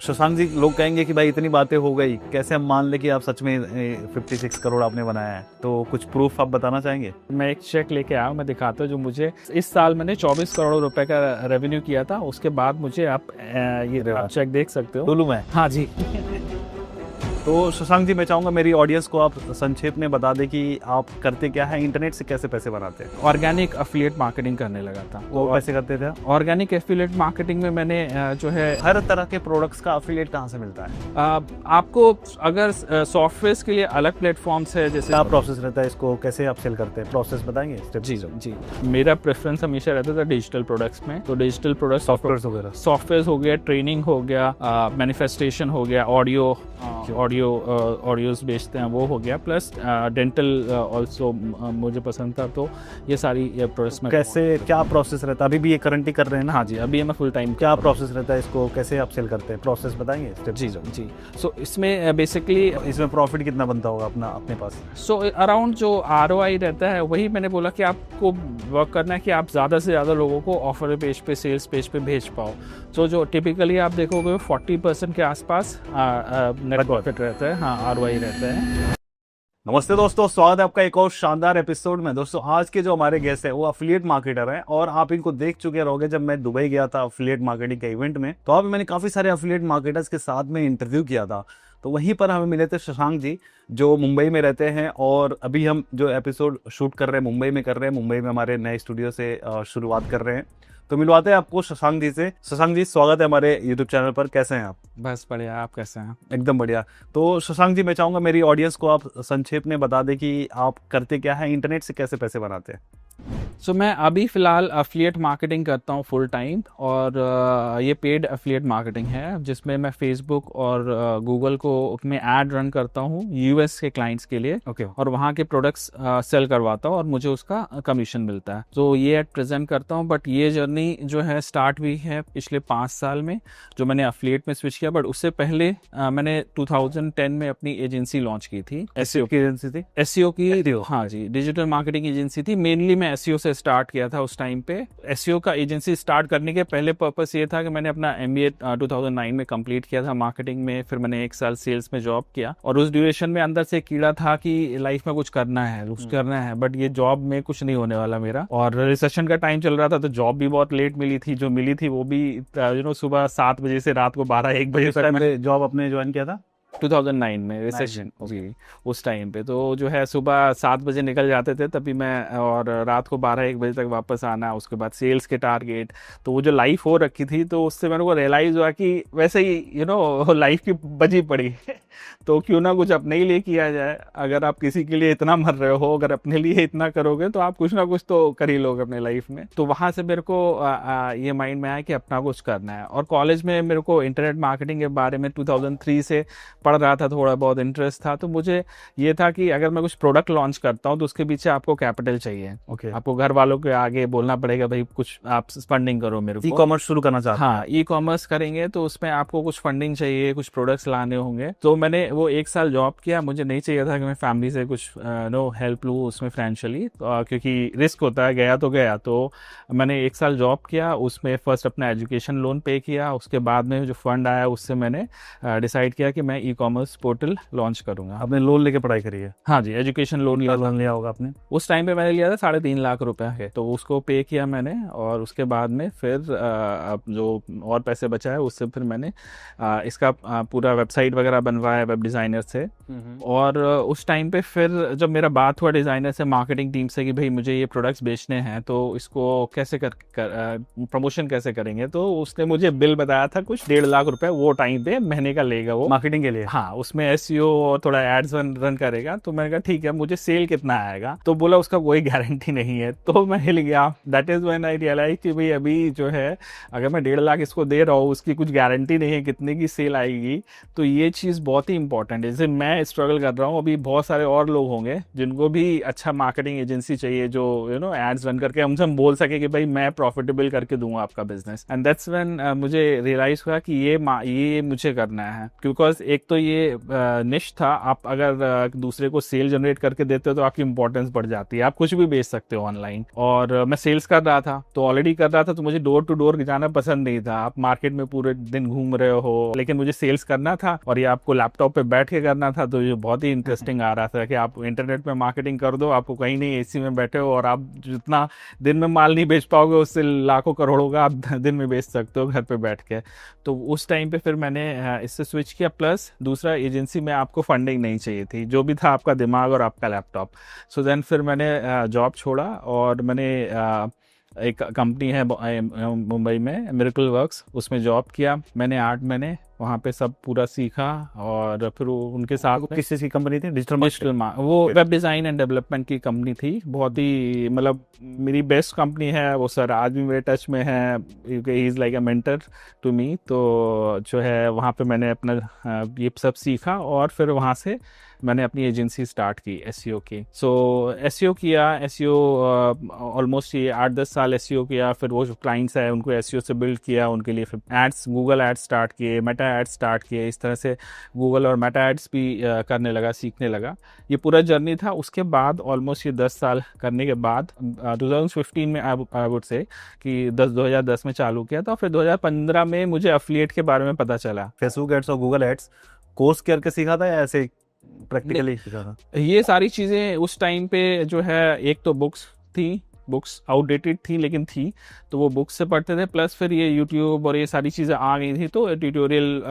शशांक जी, लोग कहेंगे कि भाई इतनी बातें हो गई, कैसे हम मान ले कि आप सच में 56 करोड़ आपने बनाया है? तो कुछ प्रूफ आप बताना चाहेंगे? मैं एक चेक लेके आया हूँ, मैं दिखाता हूँ। जो मुझे इस साल मैंने 24 करोड़ रुपए का रेवेन्यू किया था, उसके बाद मुझे आप आप चेक देख सकते हो। टुल्लू में? हाँ जी। तो शशांक जी, मैं चाहूंगा मेरी ऑडियंस को आप संक्षेप में बता दें कि आप करते क्या है, इंटरनेट से कैसे पैसे बनाते हैं? ऑर्गेनिक एफिलिएट मार्केटिंग करने लगा था। वो कैसे करते थे? ऑर्गेनिक एफिलिएट मार्केटिंग में मैंने जो है हर तरह के प्रोडक्ट्स का एफिलिएट कहाँ से मिलता है? आपको अगर सॉफ्टवेयर के लिए अलग प्लेटफॉर्म्स है, जैसे क्या प्रोसेस रहता है, इसको कैसे आप सेल करते हैं, प्रोसेस बताएंगे स्टेप? जी। मेरा प्रेफरेंस हमेशा रहता था डिजिटल प्रोडक्ट्स में। तो डिजिटल प्रोडक्ट सॉफ्टवेयर हो गया, ट्रेनिंग हो गया, मैनिफेस्टेशन हो गया, ऑडियोज बेचते हैं वो हो गया, प्लस डेंटल ऑल्सो मुझे पसंद था। तो ये सारी प्रोसेस में कैसे, क्या प्रोसेस रहता है? अभी भी ये करंटली कर रहे हैं ना? हाँ जी, अभी मैं फुल टाइम। क्या प्रोसेस रहता है, इसको कैसे आप सेल करते हैं, प्रोसेस बताएंगे स्टेप? जी। सो इसमें बेसिकली इसमें प्रॉफिट कितना बनता होगा अपने पास? सो अराउंड जो ROI रहता है, वही मैंने बोला कि आपको वर्क करना है कि आप ज़्यादा से ज़्यादा लोगों को ऑफर पेज पे, सेल्स पेज पे भेज पाओ। तो जो टिपिकली आप देखोगे 40% के आसपास नेट प्रॉफिट रहता है। हाँ, ROI रहता है। नमस्ते दोस्तों, स्वागत है आपका एक और शानदार एपिसोड में। दोस्तों, आज के जो हमारे गेस्ट है वो अफिलिएट मार्केटर हैं और आप इनको देख चुके रहोगे। जब मैं दुबई गया था अफिलिएट मार्केटिंग के इवेंट में, तो मैंने काफी सारे अफिलिएट मार्केटर्स के साथ में इंटरव्यू किया था। तो वहीं पर हमें मिले थे शशांक जी, जो मुंबई में रहते हैं। और अभी हम जो एपिसोड शूट कर रहे हैं मुंबई में कर रहे हैं, मुंबई में हमारे नए स्टूडियो से शुरुआत कर रहे हैं। तो मिलवाते हैं आपको शशांक जी से। शशांक जी, स्वागत है हमारे यूट्यूब चैनल पर। कैसे हैं आप? बस बढ़िया, आप कैसे हैं? एकदम बढ़िया। तो शशांक जी, मैं चाहूंगा मेरी ऑडियंस को आप संक्षेप में बता दें कि आप करते क्या है, इंटरनेट से कैसे पैसे बनाते हैं? सो मैं अभी फ़िलहाल एफिलिएट मार्केटिंग करता हूँ फुल टाइम, और ये पेड एफिलिएट मार्केटिंग है, जिसमें मैं फेसबुक और गूगल को में ऐड रन करता हूँ US के क्लाइंट्स के लिए। और वहाँ के प्रोडक्ट्स सेल करवाता हूँ और मुझे उसका कमीशन मिलता है। तो ये एड प्रेजेंट करता हूँ। बट ये जर्नी जो है स्टार्ट हुई है पिछले 5 साल में, जो मैंने एफिलिएट में स्विच किया। बट उससे पहले मैंने 2010 में अपनी एजेंसी लॉन्च की थी। SEO की एजेंसी थी? SEO की, हाँ जी, डिजिटल मार्केटिंग एजेंसी थी। मेनली मैं SEO से स्टार्ट किया था उस टाइम पे। SEO का एजेंसी स्टार्ट करने के पहले पर्पस ये था कि मैंने अपना MBA 2009 में कंप्लीट किया था मार्केटिंग में। फिर मैंने 1 साल सेल्स में जॉब किया, और उस ड्यूरेशन में अंदर से कीड़ा था कि लाइफ में कुछ करना है, बट ये जॉब में कुछ नहीं होने वाला मेरा। और रिसेशन का टाइम चल रहा था, तो जॉब भी बहुत लेट मिली थी। जो मिली थी वो भी सुबह 7 बजे से रात को 12-1 बजे तक मैं जॉब अपने ज्वाइन किया था 2009 में, रिसेशन जी। उस टाइम पे तो जो है सुबह 7 बजे निकल जाते थे तभी मैं, और रात को 12-1 बजे तक वापस आना। उसके बाद सेल्स के टारगेट, तो वो जो लाइफ हो रखी थी, तो उससे मेरे को रियलाइज़ हुआ कि वैसे ही लाइफ की बजी पड़ी तो क्यों ना कुछ अपने ही लिए किया जाए। अगर आप किसी के लिए इतना मर रहे हो, अगर अपने लिए इतना करोगे, तो आप कुछ ना कुछ तो कर ही लोगे अपने लाइफ में। तो वहाँ से मेरे को ये माइंड में आया कि अपना कुछ करना है। और कॉलेज में मेरे को इंटरनेट मार्केटिंग के बारे में 2003 से पढ़ रहा था, थोड़ा बहुत इंटरेस्ट था। तो मुझे ये था कि अगर मैं कुछ प्रोडक्ट लॉन्च करता हूँ तो उसके पीछे आपको कैपिटल चाहिए। आपको घर वालों के आगे बोलना पड़ेगा, भाई कुछ आप फंडिंग करो मेरे को। ई-कॉमर्स शुरू करना चाहते हैं? हाँ, ई-कॉमर्स करेंगे तो उसमें आपको कुछ फंडिंग चाहिए, कुछ प्रोडक्ट्स लाने होंगे। तो मैंने वो 1 साल जॉब किया। मुझे नहीं चाहिए था कि मैं फैमिली से कुछ हेल्प लूँ उसमें फाइनेंशियली, क्योंकि रिस्क होता है। गया तो मैंने 1 साल जॉब किया, उसमें फर्स्ट अपना एजुकेशन लोन पे किया। उसके बाद में जो फंड आया उससे मैंने डिसाइड किया कि मैं ई-कॉमर्स पोर्टल लॉन्च करूंगा। आपने लोन लेके पढ़ाई करी है? हाँ जी, एजुकेशन लोन लिया होगा आपने। उस टाइम पे मैंने लिया था 3.5 लाख रुपए के, तो उसको पे किया मैंने। और उसके बाद में फिर जो और पैसे बचा है उससे फिर मैंने इसका पूरा वेबसाइट वगैरह बनवाया वेब डिज़ाइनर से। और उस टाइम पे फिर जब मेरा बात हुआ डिज़ाइनर से, मार्केटिंग टीम से, कि भाई मुझे ये प्रोडक्ट्स बेचने हैं, तो इसको कैसे प्रमोशन कैसे करेंगे, तो उसने मुझे बिल बताया था कुछ 1.5 लाख रुपए वो टाइम पे महीने का लेगा वो मार्केटिंग के लिए। हाँ, उसमें SEO और थोड़ा एड्स रन करेगा। तो मैंने कहा ठीक है, मुझे सेल कितना आएगा? तो बोला उसका कोई गारंटी नहीं है। तो मैं हिल गया। That is when I realise कि भाई अभी जो है, अगर मैं 1.5 लाख इसको दे रहा हूँ, उसकी कुछ गारंटी नहीं है कितने की सेल आएगी। तो ये चीज़ बहुत ही इंपॉर्टेंट है। जैसे मैं स्ट्रगल कर रहा हूँ, अभी बहुत सारे और लोग होंगे जिनको भी अच्छा मार्केटिंग एजेंसी चाहिए, जो एड्स रन करके हमसे बोल सके कि भाई मैं प्रॉफिटेबल करके दूंगा आपका बिजनेस। एंड दैट्स व्हेन मुझे रियलाइज हुआ कि ये मुझे करना है। बिकॉज एक तो तो ये निश था। आप अगर दूसरे को सेल जनरेट करके देते हो तो आपकी इंपॉर्टेंस बढ़ जाती है, आप कुछ भी बेच सकते हो ऑनलाइन। और मैं सेल्स कर रहा था, तो ऑलरेडी कर रहा था, तो मुझे डोर टू डोर जाना पसंद नहीं था। आप मार्केट में पूरे दिन घूम रहे हो, लेकिन मुझे सेल्स करना था और ये आपको लैपटॉप पे बैठ के करना था, तो ये बहुत ही इंटरेस्टिंग आ रहा था कि आप इंटरनेट में मार्केटिंग कर दो, आपको कहीं नहीं, एसी में बैठे हो, और आप जितना दिन में माल नहीं बेच पाओगे उससे लाखों करोड़ों का आप दिन में बेच सकते हो घर पे बैठ के। तो उस टाइम पे फिर मैंने इससे स्विच किया। प्लस दूसरा, एजेंसी में आपको फंडिंग नहीं चाहिए थी, जो भी था आपका दिमाग और आपका लैपटॉप। सो देन फिर मैंने जॉब छोड़ा और मैंने एक कंपनी है मुंबई में, मिरेकल वर्क्स, उसमें जॉब किया मैंने 8 महीने। वहाँ पे सब पूरा सीखा और फिर उनके साथ किस चीज़ की कंपनी थी? डिजिटल वो वेब डिज़ाइन एंड डेवलपमेंट की कंपनी थी। बहुत ही मतलब मेरी बेस्ट कंपनी है वो सर, आज भी मेरे टच में है, he is like a mentor to me. तो जो है वहाँ पे मैंने अपना ये सब सीखा और फिर वहाँ से मैंने अपनी एजेंसी स्टार्ट की एसईओ की। सो एसईओ किया, एसईओ ऑलमोस्ट ये 8-10 साल एसईओ किया। फिर वो जो क्लाइंट्स है उनको एसईओ से बिल्ड किया, उनके लिए फिर एड्स, गूगल एड्स स्टार्ट किए, मेटा एड्स स्टार्ट किए। इस तरह से गूगल और मेटा एड्स भी करने लगा, सीखने लगा। ये पूरा जर्नी था। उसके बाद ऑलमोस्ट ये 10 साल करने के बाद 2015 में आई वुड से कि 2010 में चालू किया था। फिर 2015 में मुझे अफिलिएट के बारे में पता चला। फेसबुक एड्स और गूगल एड्स कोर्स करके सीखा था या ऐसे प्रैक्टिकली सीखा था? ये सारी चीज़ें उस टाइम पे जो है, एक तो बुक्स थी, बुक्स आउटडेटेड थी लेकिन थी, तो वो बुक्स से पढ़ते थे। प्लस फिर ये यूट्यूब और ये सारी चीज़ें आ गई थी, तो ट्यूटोरियल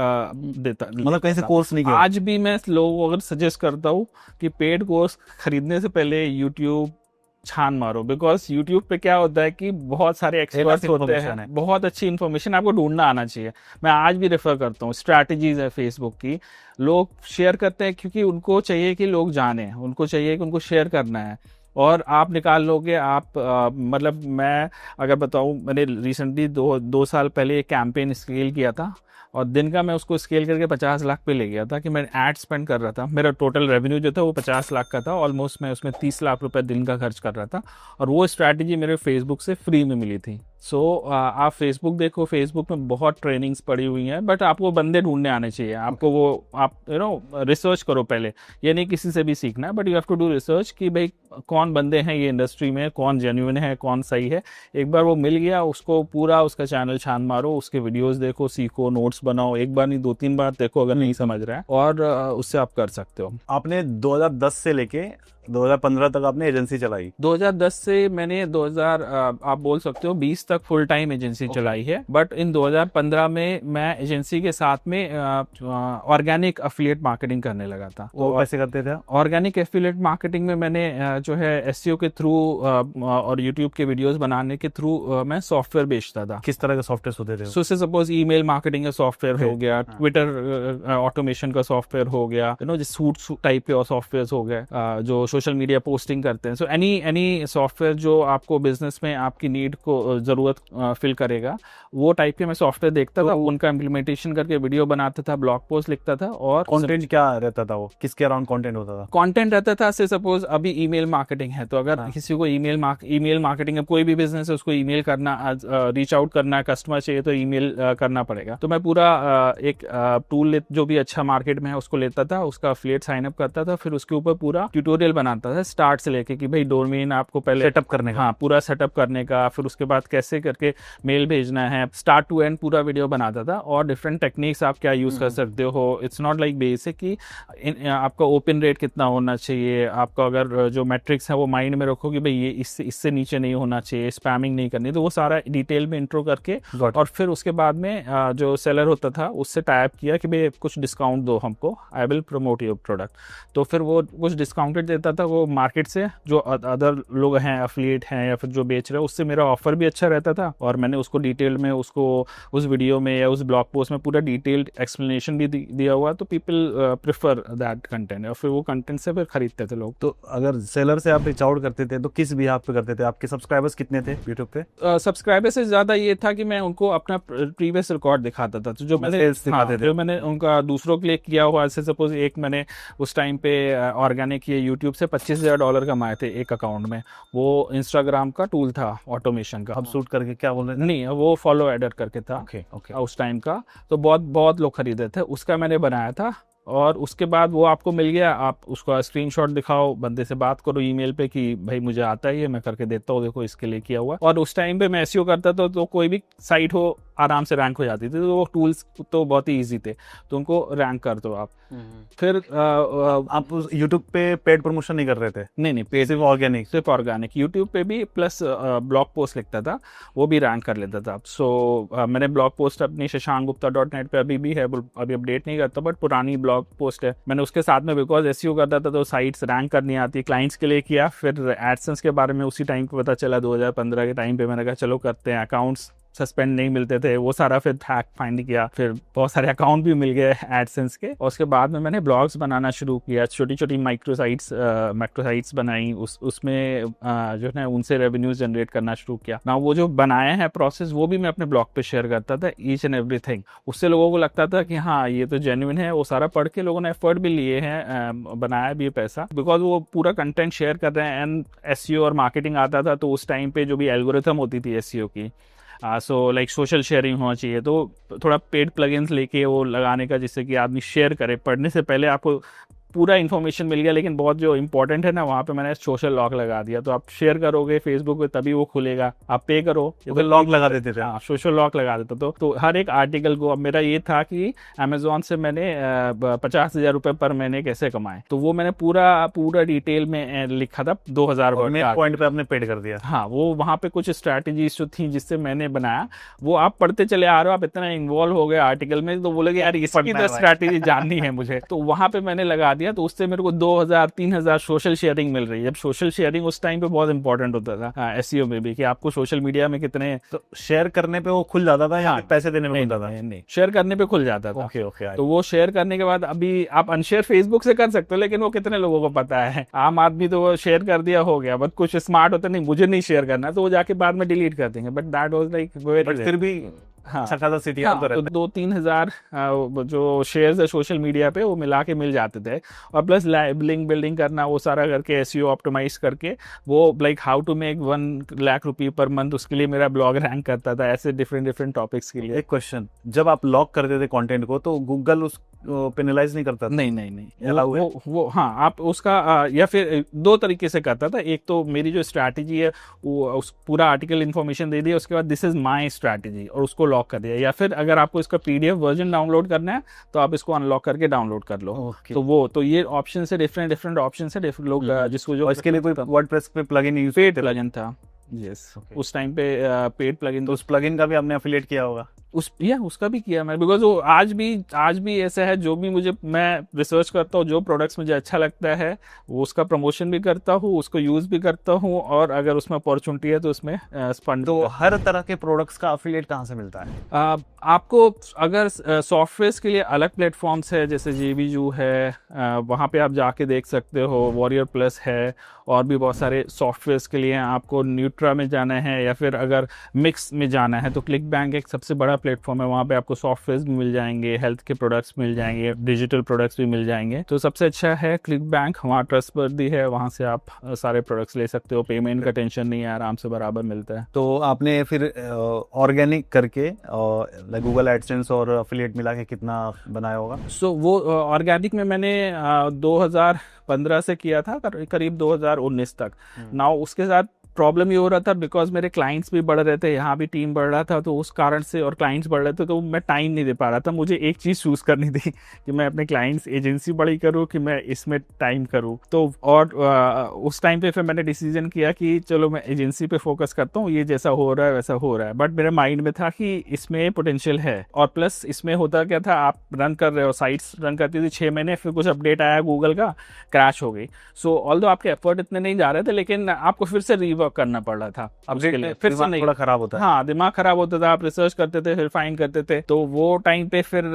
देता, मतलब कहीं से कोर्स नहीं किया? आज भी मैं लोगों को अगर सजेस्ट करता हूँ कि पेड कोर्स खरीदने से पहले यूट्यूब छान मारो, बिकॉज यूट्यूब पे क्या होता है कि बहुत सारे एक्सपर्ट्स होते हैं, बहुत अच्छी इन्फॉर्मेशन आपको ढूंढना आना चाहिए। मैं आज भी रेफर करता हूँ, स्ट्रैटेजीज है फेसबुक की, लोग शेयर करते हैं क्योंकि उनको चाहिए कि लोग जाने, उनको चाहिए कि उनको शेयर करना है, और आप निकाल लोगे। आप मतलब मैं अगर बताऊं, मैंने रिसेंटली दो साल पहले एक कैंपेन स्केल किया था और दिन का मैं उसको स्केल करके 50 लाख पे ले गया था कि मैं एड स्पेंड कर रहा था। मेरा टोटल रेवेन्यू जो था वो 50 लाख का था, ऑलमोस्ट मैं उसमें 30 लाख रुपए दिन का खर्च कर रहा था, और वो स्ट्रैटेजी मेरे फेसबुक से फ्री में मिली थी। सो आप फेसबुक देखो, फेसबुक में बहुत ट्रेनिंग्स पड़ी हुई हैं, बट आपको बंदे ढूंढने आने चाहिए। आपको वो आप रिसर्च करो पहले, ये नहीं किसी से भी सीखना है, but you have to do research कि भाई कौन बंदे हैं ये इंडस्ट्री में, कौन जेन्युइन है, कौन सही है। एक बार वो मिल गया, उसको पूरा उसका चैनल छान मारो, उसके वीडियोस देखो, सीखो, नोट्स बनाओ, एक बार नहीं 2-3 बार देखो अगर नहीं समझ रहा है, और उससे आप कर सकते हो। आपने 2010 से लेके 2015 तक आपने एजेंसी चलाई? 2010 से मैंने 2000 आप बोल सकते हो 20 तक फुल टाइम एजेंसी चलाई है, बट इन 2015 में मैं एजेंसी के साथ में ऑर्गेनिक एफिलिएट मार्केटिंग करने लगा था। वो कैसे करते थे? ऑर्गेनिक एफिलिएट मार्केटिंग में मैंने जो है एसईओ के थ्रू और यूट्यूब के वीडियोस बनाने के थ्रू मैं सॉफ्टवेयर बेचता था। किस तरह के सॉफ्टवेयर होते थे? सो से सपोज ईमेल मार्केटिंग का सॉफ्टवेयर हो गया, ट्विटर ऑटोमेशन का सॉफ्टवेयर हो गया, जो सूट टाइप के सॉफ्टवेयर हो गए जो सोशल मीडिया पोस्टिंग करते हैं। सो एनी सॉफ्टवेयर जो आपको बिजनेस में आपकी नीड को जरूरत फिल करेगा, वो टाइप के मैं सॉफ्टवेयर देखता था, उनका इम्प्लीमेंटेशन करके वीडियो बनाता था, ब्लॉग पोस्ट लिखता था। और कंटेंट क्या रहता था? वो किसके अराउंड कंटेंट होता था? कंटेंट रहता था, से सपोज अभी ईमेल मार्केटिंग है, तो अगर किसी को ईमेल मार्केटिंग है, कोई भी बिजनेस है, उसको ईमेल करना, रीच आउट करना है, कस्टमर चाहिए तो ईमेल करना पड़ेगा। तो मैं पूरा एक टूल जो भी अच्छा मार्केट में है उसको लेता था, उसका एफिलिएट साइन अप करता था, फिर उसके ऊपर पूरा ट्यूटोरियल बनाता था स्टार्ट से लेके कि भाई डोमेन आपको पहले सेटअप करने का, पूरा सेटअप करने का, फिर उसके बाद कैसे करके मेल भेजना है, स्टार्ट टू एंड पूरा वीडियो बनाता था, और डिफरेंट टेक्निक्स आप क्या यूज कर सकते हो। इट्स नॉट लाइक बेसिक कि आपका ओपन रेट कितना होना चाहिए, आपका अगर जो मैट्रिक्स है वो माइंड में रखो कि भाई ये इससे नीचे नहीं होना चाहिए, स्पैमिंग नहीं करनी, तो वो सारा डिटेल में इंट्रो करके, और फिर उसके बाद में जो सेलर होता था उससे टाइप किया कि भाई कुछ डिस्काउंट दो हमको, I will promote your product. तो फिर वो कुछ डिस्काउंटेड देता था, वो मार्केट से जो अदर लोग हैं, एफिलिएट हैं या फिर जो बेच रहे हैं, उससे मेरा ऑफर भी अच्छा रहता था, और मैंने उसको डिटेल में उसको उस वीडियो में या उस ब्लॉग पोस्ट में पूरा डिटेल्ड एक्सप्लेनेशन भी दिया हुआ, तो पीपल प्रेफर दैट कंटेंट, और फिर वो कंटेंट से फिर खरीदते थे लोग। तो अगर सेलर से आप रीच आउट करते थे तो किस बिहाफ पे करते थे? आपके सब्सक्राइबर्स कितने थे यूट्यूब पे? सब्सक्राइबर से ज्यादा ये था कि मैं उनको अपना प्रीवियस रिकॉर्ड दिखाता था, तो जो मैंने जो मैंने उनका दूसरों के लिए किया हुआ, ऐसे सपोज एक मैंने उस टाइम पे ऑर्गेनिक ये यूट्यूब से $25,000 कमाए थे एक अकाउंट में। वो इंस्टाग्राम का टूल था ऑटोमेशन का। अब शूट करके क्या बोल रहे थे? नहीं, वो फॉलो एडर करके था ओके उस टाइम का, तो बहुत बहुत लोग खरीदे थे। उसका मैंने बनाया था और उसके बाद वो आपको मिल गया, आप उसका स्क्रीनशॉट दिखाओ, बंदे से बात करो ईमेल पे कि भाई मुझे आता ही है, मैं करके देता हूँ, देखो इसके लिए किया हुआ। और उस टाइम पे मैं एसईओ करता था तो कोई भी साइट हो आराम से रैंक हो जाती थी, तो वो टूल्स तो बहुत ही ईजी थे, तो उनको रैंक कर दो आप। फिर आप यूट्यूब पे पेड प्रमोशन नहीं कर रहे थे? नहीं पेज, सिर्फ ऑर्गेनिक? सिर्फ ऑर्गेनिक, यूट्यूब पे भी, प्लस ब्लॉग पोस्ट लिखता था, वो भी रैंक कर लेता था। सो मैंने ब्लॉग पोस्ट अपनी shashankgupta.net पे अभी भी है, अभी अपडेट नहीं करता, बट पुरानी ब्लॉग पोस्ट है, मैंने उसके साथ में, बिकॉज एसईओ करता था तो साइट्स रैंक करनी आती है, क्लाइंट्स के लिए किया। फिर एडसेंस के बारे में उसी टाइम पे पता चला, 2015 के टाइम पे, मैंने कहा चलो करते हैं। अकाउंट्स सस्पेंड नहीं मिलते थे, वो सारा फिर हैक फाइंड किया, फिर बहुत सारे अकाउंट भी मिल गए एडसेंस के। और उसके बाद में मैंने ब्लॉग्स बनाना शुरू किया, छोटी छोटी मैक्रो साइट्स बनाई, उसमें जो है उनसे रेवेन्यूज जनरेट करना शुरू किया ना। वो जो बनाया है प्रोसेस, वो भी मैं अपने ब्लॉग पे शेयर करता था, ईच एंड एवरीथिंग। उससे लोगों को लगता था कि हाँ ये तो जेन्युइन है, वो सारा पढ़ के लोगों ने एफर्ट भी लिए हैं, बनाया भी पैसा, बिकॉज वो पूरा कंटेंट शेयर कर रहे हैं। एंड एसईओ और मार्केटिंग आता था, तो उस टाइम पे जो भी एल्गोरिथम होती थी एसईओ की, सो लाइक सोशल शेयरिंग होना चाहिए, तो थोड़ा पेड प्लगइन्स लेके वो लगाने का, जिससे कि आदमी शेयर करे। पढ़ने से पहले आपको पूरा इन्फॉर्मेशन मिल गया, लेकिन बहुत जो इंपॉर्टेंट है ना, वहाँ पे मैंने सोशल लॉक लगा दिया। तो आप शेयर करोगे फेसबुक पे तभी वो खुलेगा, आप पे करो, तो लॉक लगा देते थे? हाँ, सोशल लॉक लगा देता। तो हर एक आर्टिकल को, अब मेरा ये था कि अमेजोन से मैंने 50,000 रुपये पर महीने कैसे कमाए, तो वो मैंने पूरा डिटेल में लिखा था, 2000 वर्ड पॉइंट पे आपने पेड कर दिया। हाँ, वो वहाँ पे कुछ स्ट्रैटेजीज जो थी जिससे मैंने बनाया, वो आप पढ़ते चले आ रहे हो, आप इतना इन्वॉल्व हो गए आर्टिकल में, तो बोले यार इसकी तो स्ट्रैटेजी जाननी है मुझे, तो वहाँ पे मैंने लगा दिया। तो उससे मेरे को 2000-3000 सोशल शेयरिंग मिल रही है। जब सोशल शेयरिंग उस टाइम पे बहुत इंपॉर्टेंट होता था एसईओ में भी, कि आपको सोशल मीडिया में कितने, तो शेयर करने पे वो खुल जाता था या पैसे देने में खुलता था? नहीं, शेयर करने पे खुल जाता था। ओके। तो वो शेयर करने के बाद, अभी आप अनशेयर फेसबुक से कर सकते हो, लेकिन वो कितने लोगों को पता है? आम आदमी तो वो शेयर कर दिया, हो गया, बट कुछ स्मार्ट होता नहीं, मुझे नहीं शेयर करना, तो वो जाके बाद में डिलीट कर देंगे। But that was like very, फिर भी हाँ, खासा सिटी तो 2-3 हजार जो शेयर्स है सोशल मीडिया पे, वो मिला के मिल जाते थे। और प्लस लिंक बिल्डिंग करना, वो सारा करके एसईओ ऑप्टिमाइज करके, वो like how to make 1 lakh रुपये पर मंथ, उसके लिए मेरा ब्लॉग रैंक करता था, ऐसे डिफरेंट टॉपिक्स के लिए। एक क्वेश्चन, जब आप लॉक करते थे कंटेंट को, तो गूगल उस पेनलाइज नहीं करता था? नहीं, वो हाँ, आप उसका या फिर 2 तरीके से करता था। एक तो मेरी जो स्ट्रैटेजी है, वो उस पूरा आर्टिकल इन्फॉर्मेशन दे दिया, उसके बाद दिस इज माय स्ट्रैटेजी, और उसको लॉक कर दिया। या फिर अगर आपको इसका पीडीएफ वर्जन डाउनलोड करना है, तो आप इसको अनलॉक करके डाउनलोड कर लो। तो ये ऑप्शन से डिफरेंट ऑप्शन से लोग, जिसको जो इसके लिए कोई वर्डप्रेस पे प्लगइन यूज, पेड प्लगइन था, यस, उस टाइम पे पेड प्लगइन। तो उस प्लगइन का भी आपने एफिलिएट किया होगा? उसका भी किया मैं, बिकॉज वो आज भी ऐसा है, जो भी मैं रिसर्च करता हूँ, जो प्रोडक्ट्स मुझे अच्छा लगता है, वो उसका प्रमोशन भी करता हूँ, उसको यूज भी करता हूँ, और अगर उसमें अपॉर्चुनिटी है तो उसमें फंड। तो हर तरह के प्रोडक्ट्स का एफिलिएट कहाँ से मिलता है? आपको अगर सॉफ्टवेयर के लिए अलग प्लेटफॉर्म्स है, जैसे JVZoo है, वहाँ पे आप जाके देख सकते हो, वॉरियर प्लस है, और भी बहुत सारे सॉफ्टवेयर के लिए। आपको न्यूट्रा में जाना है, या फिर अगर मिक्स में जाना है, तो क्लिक बैंक एक सबसे बड़ा प्लेटफॉर्म है, वहाँ पे आपको सॉफ्टवेयर भी मिल जाएंगे, हेल्थ के प्रोडक्ट्स मिल जाएंगे, डिजिटल प्रोडक्ट्स भी मिल जाएंगे। तो सबसे अच्छा है क्लिक बैंक, वहाँ ट्रस्टवर्दी है, वहाँ से आप सारे प्रोडक्ट्स ले सकते हो, पेमेंट का टेंशन नहीं है, आराम से बराबर मिलता है। तो आपने फिर ऑर्गेनिक करके गूगल एडसेंस और एफिलिएट मिला के कितना बनाया होगा? सो वो ऑर्गेनिक में मैंने 2015 से किया था, करीब 2019 तक। नाउ उसके साथ प्रॉब्लम ये हो रहा था, बिकॉज मेरे क्लाइंट्स भी बढ़ रहे थे, यहाँ भी टीम बढ़ रहा था, तो उस कारण से, और क्लाइंट्स बढ़ रहे थे, तो मैं टाइम नहीं दे पा रहा था। मुझे एक चीज़ चूज़ करनी थी कि मैं अपने क्लाइंट्स एजेंसी बड़ी करूँ कि मैं इसमें टाइम करूँ। तो और उस टाइम पे फिर मैंने डिसीजन किया कि चलो मैं एजेंसी पे फोकस करता हूँ, ये जैसा हो रहा है वैसा हो रहा है। बट मेरे माइंड में था कि इसमें पोटेंशियल है, और प्लस इसमें होता क्या था, आप रन कर रहे हो, साइट्स रन करती थी 6 महीने, फिर कुछ अपडेट आया गूगल का, क्रैश हो गई। सो ऑल्दो आपके एफर्ट इतने नहीं जा रहे थे, लेकिन आपको फिर से रीवर्क करना पड़ रहा था। अब फिर से नहीं, थोड़ा खराब होता है। हाँ, दिमाग खराब होता था। आप रिसर्च करते थे, फिर फाइन करते थे। तो वो टाइम पे फिर